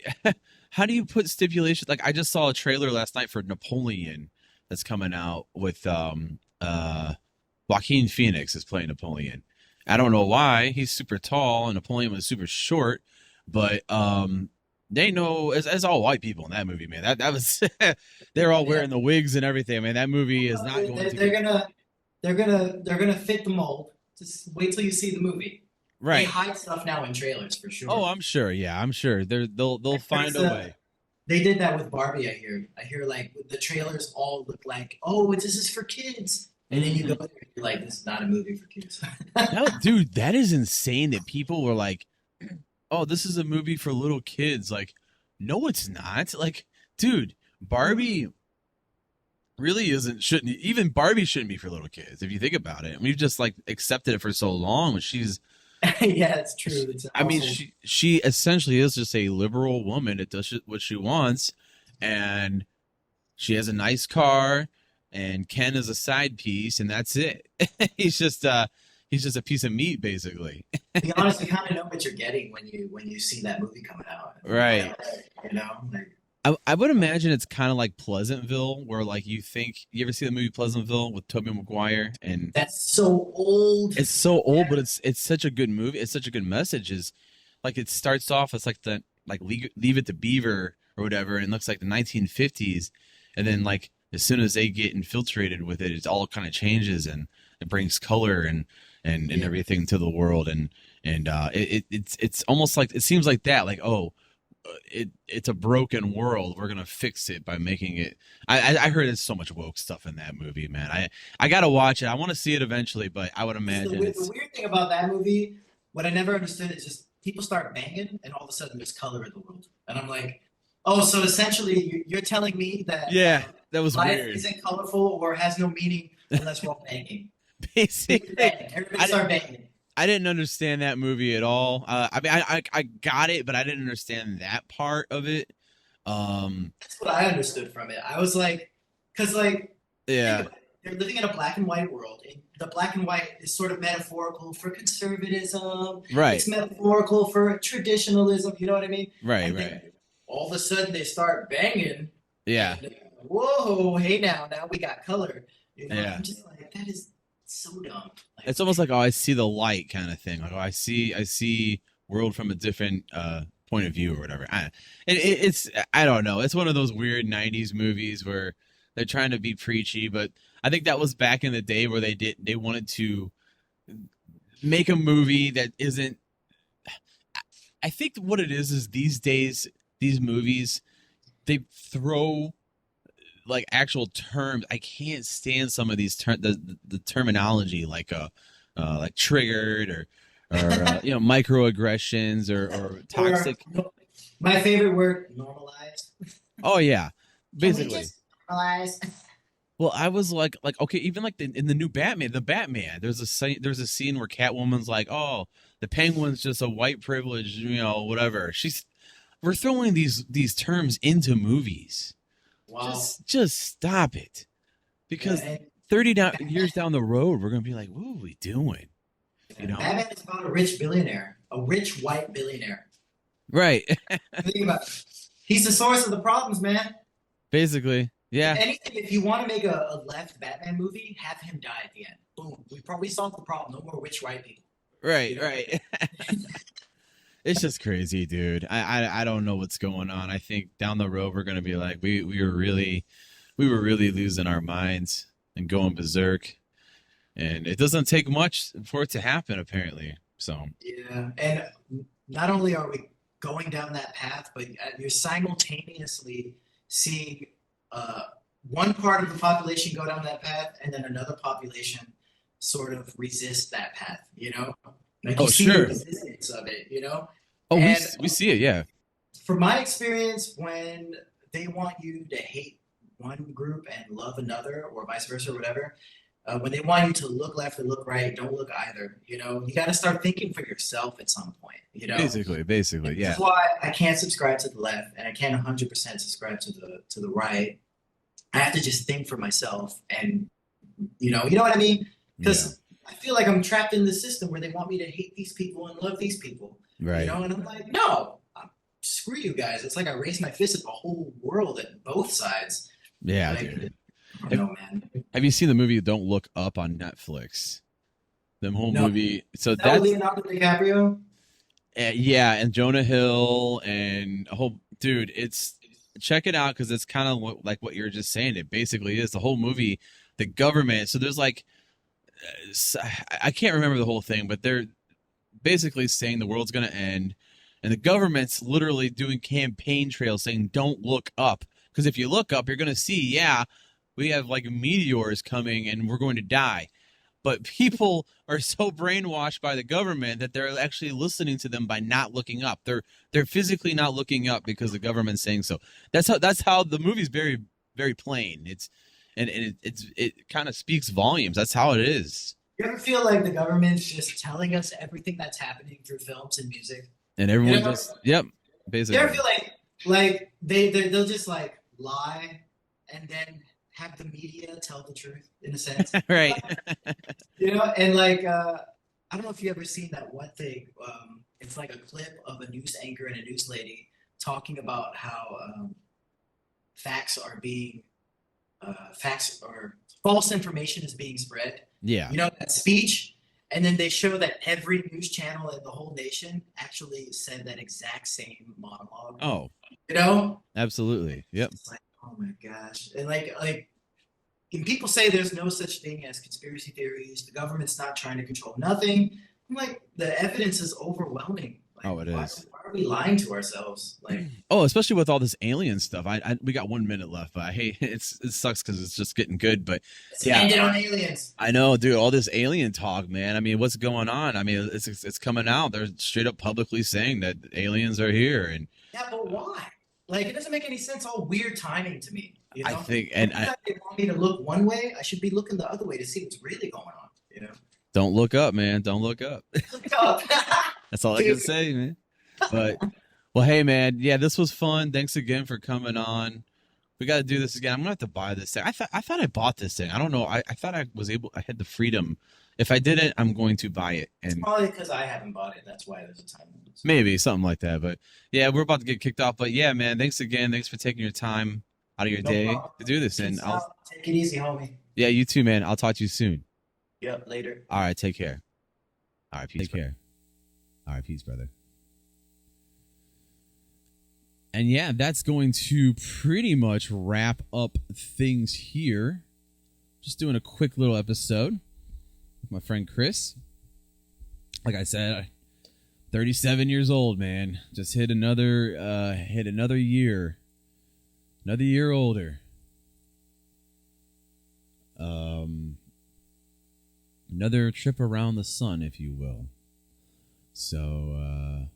how do you put stipulations? Like, I just saw a trailer last night for Napoleon that's coming out with Joaquin Phoenix is playing Napoleon. I don't know why. He's super tall and Napoleon was super short, but they know as all white people in that movie, man. That was they're all Yeah. wearing the wigs and everything, man. That movie is not going They're, to they're be gonna they're gonna fit the mold. Just wait till you see the movie. They right. hide stuff now in trailers for Oh, sure. I'm sure. Yeah, I'm sure. They'll find There's a way. they did that with Barbie. I hear like the trailers all look like, oh, this is for kids, and then you go Mhm. there and you're like, this is not a movie for kids. No, dude, that is insane that people were like, "Oh, this is a movie for little kids." Like, no, it's not. Like, dude, Barbie really isn't shouldn't even Barbie shouldn't be for little kids if you think about it. We've just like accepted it for so long. Yeah, it's true. It's I mean, also she essentially is just a liberal woman that does what she wants, and she has a nice car, and Ken is a side piece, and that's it. He's just a piece of meat, basically. to be honest, you kind of know what you're getting when you see that movie coming out. Right. Like, I would imagine it's kind of like Pleasantville, where like you ever see the movie Pleasantville with Tobey Maguire, and that's so old. it's so old, but it's such a good movie. It's such a good message. Is like it starts off as like the like Leave It to Beaver or whatever, and it looks like the 1950s, and then like as soon as they get infiltrated with it, it all kind of changes and it brings color and Yeah. everything to the world, and it's almost like it seems like that, like oh. It's a broken world. We're gonna fix it by making it. I heard there's so much woke stuff in that movie, man. I gotta watch it. I want to see it eventually, but I would imagine The weird thing about that movie, what I never understood is just people start banging, and all of a sudden there's color in the world, and I'm like, oh, so essentially you're telling me that yeah, that was life weird. isn't colorful or has no meaning unless we're all banging. Basically, Everybody start banging. I didn't understand that movie at all. I mean, I got it, but I didn't understand that part of it. Um, That's what I understood from it. I was like, because like think yeah, about it. they're living in a black and white world. And the black and white is sort of metaphorical for conservatism. Right. It's metaphorical for traditionalism. You know what I mean? Right. And Right. then all of a sudden they start banging. Yeah. And, whoa, hey now we got color. You know, Yeah. I'm just like, that is so dumb. Like, It's almost like, oh, I see the light kind of thing. Like, oh, I see world from a different point of view or whatever. It's I don't know. It's one of those weird '90s movies where they're trying to be preachy, but I think that was back in the day where they wanted to make a movie that isn't. I think what it is these days these movies they throw like actual terms. I can't stand some of these the terminology like triggered or microaggressions or toxic. or, my favorite word, normalized. Oh yeah, Can we basically. just normalize? Well, I was like okay, even like in the new Batman, there's a scene where Catwoman's like, oh, the Penguin's just a white privilege, whatever. We're throwing these terms into movies. Wow. Just stop it, because Yeah, and 30 years down the road, we're gonna be like, what are we doing? Batman is about a rich billionaire, a rich white billionaire. Right. Think about it. He's the source of the problems, man. Basically, yeah. If anything, if you want to make a left Batman movie, have him die at the end. Boom. We probably solved the problem. No more rich white people. Right, right. It's just crazy, dude. I don't know what's going on. I think down the road we're gonna be like we were really losing our minds and going berserk, and it doesn't take much for it to happen apparently. So Yeah, and not only are we going down that path, but you're simultaneously seeing one part of the population go down that path, and then another population sort of resist that path. You know, like you oh see the sure. resistance of it. You know, Oh and we see it, yeah. from my experience, when they want you to hate one group and love another, or vice versa, or whatever, when they want you to look left or look right, don't look either. You know, you got to start thinking for yourself at some point. You know, Basically, this yeah. is why I can't subscribe to the left and I can't 100% subscribe to the right. I have to just think for myself, and you know what I mean? Because I feel like I'm trapped in the system where they want me to hate these people and love these people. Right. You know, and I'm like, no, screw you guys. It's like I raised my fist at the whole world at both sides. Yeah, like, dude. I don't know, man. Have you seen the movie Don't Look Up on Netflix? The whole No. movie. So Is that that's with Leonardo DiCaprio? yeah, and Jonah Hill and a whole dude. It's check it out because it's kind of like what you're just saying. It basically is the whole movie. The government. So there's like I can't remember the whole thing, but they're basically saying the world's going to end, and the government's literally doing campaign trails saying don't look up, because if you look up you're going to see, yeah, we have like meteors coming and we're going to die. But people are so brainwashed by the government that they're actually listening to them by not looking up. They're physically not looking up because the government's saying so. That's how the movie's very very plain. It kind of speaks volumes. That's how it is. You ever feel like the government's just telling us everything that's happening through films and music? And everyone You know? just yep, basically. You ever feel like they'll just like lie and then have the media tell the truth in a sense? Right. You know, and like I don't know if you ever seen that one thing. It's like a clip of a news anchor and a news lady talking about how facts or false information is being spread. Yeah. You know, that speech, and then they show that every news channel in the whole nation actually said that exact same monologue. Oh, You know, absolutely. Yep. it's like, oh my gosh, and like and people say there's no such thing as conspiracy theories. The government's not trying to control nothing. I'm like, the evidence is overwhelming. Like, Oh, it why, is. Why are we lying to ourselves? Like, Oh, especially with all this alien stuff. We got 1 minute left, but it sucks because it's just getting good. But it's yeah, ended on aliens. I know, dude. All this alien talk, man. I mean, what's going on? I mean, it's coming out. They're straight up publicly saying that aliens are here, and Yeah, but why? Like, it doesn't make any sense. All weird timing to me. You know? I think, and Every time they want me to look one way, I should be looking the other way to see what's really going on. You know? don't look up, man. Don't look up. Look up. That's all I can say, man. But well, hey, man. Yeah, this was fun. Thanks again for coming on. We got to do this again. I'm gonna have to buy this thing. I thought I bought this thing. I don't know. I thought I was able. I had the freedom. If I didn't, I'm going to buy it. It's And probably because I haven't bought it. That's why there's a time limit. maybe something like that. But yeah, we're about to get kicked off. But yeah, man, thanks again. Thanks for taking your time out of your No day problem. to do this. And Peace out. Take it easy, homie. yeah, you too, man. I'll talk to you soon. Yep, later. All right, take care. All right, peace. Take care. All right, peace, brother. And yeah, that's going to pretty much wrap up things here. Just doing a quick little episode with my friend Chris. Like I said, 37 years old, man. Just hit another year. Another year older. Another trip around the sun, if you will. So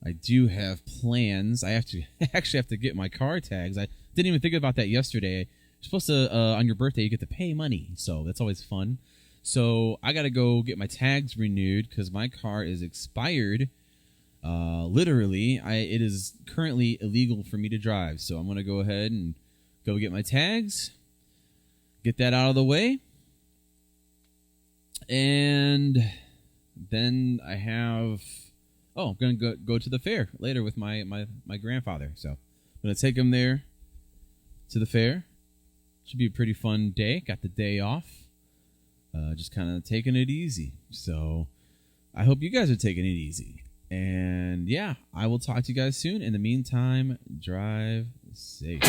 I do have plans. I actually have to get my car tags. I didn't even think about that yesterday. You're supposed to on your birthday you get to pay money, so that's always fun. So I gotta go get my tags renewed because my car is expired. Literally, it is currently illegal for me to drive. So I'm gonna go ahead and go get my tags, get that out of the way, and then I have. Oh, I'm gonna go to the fair later with my grandfather. So I'm gonna take him there to the fair. Should be a pretty fun day. Got the day off. Just kind of taking it easy. So I hope you guys are taking it easy. And yeah, I will talk to you guys soon. In the meantime, drive safe.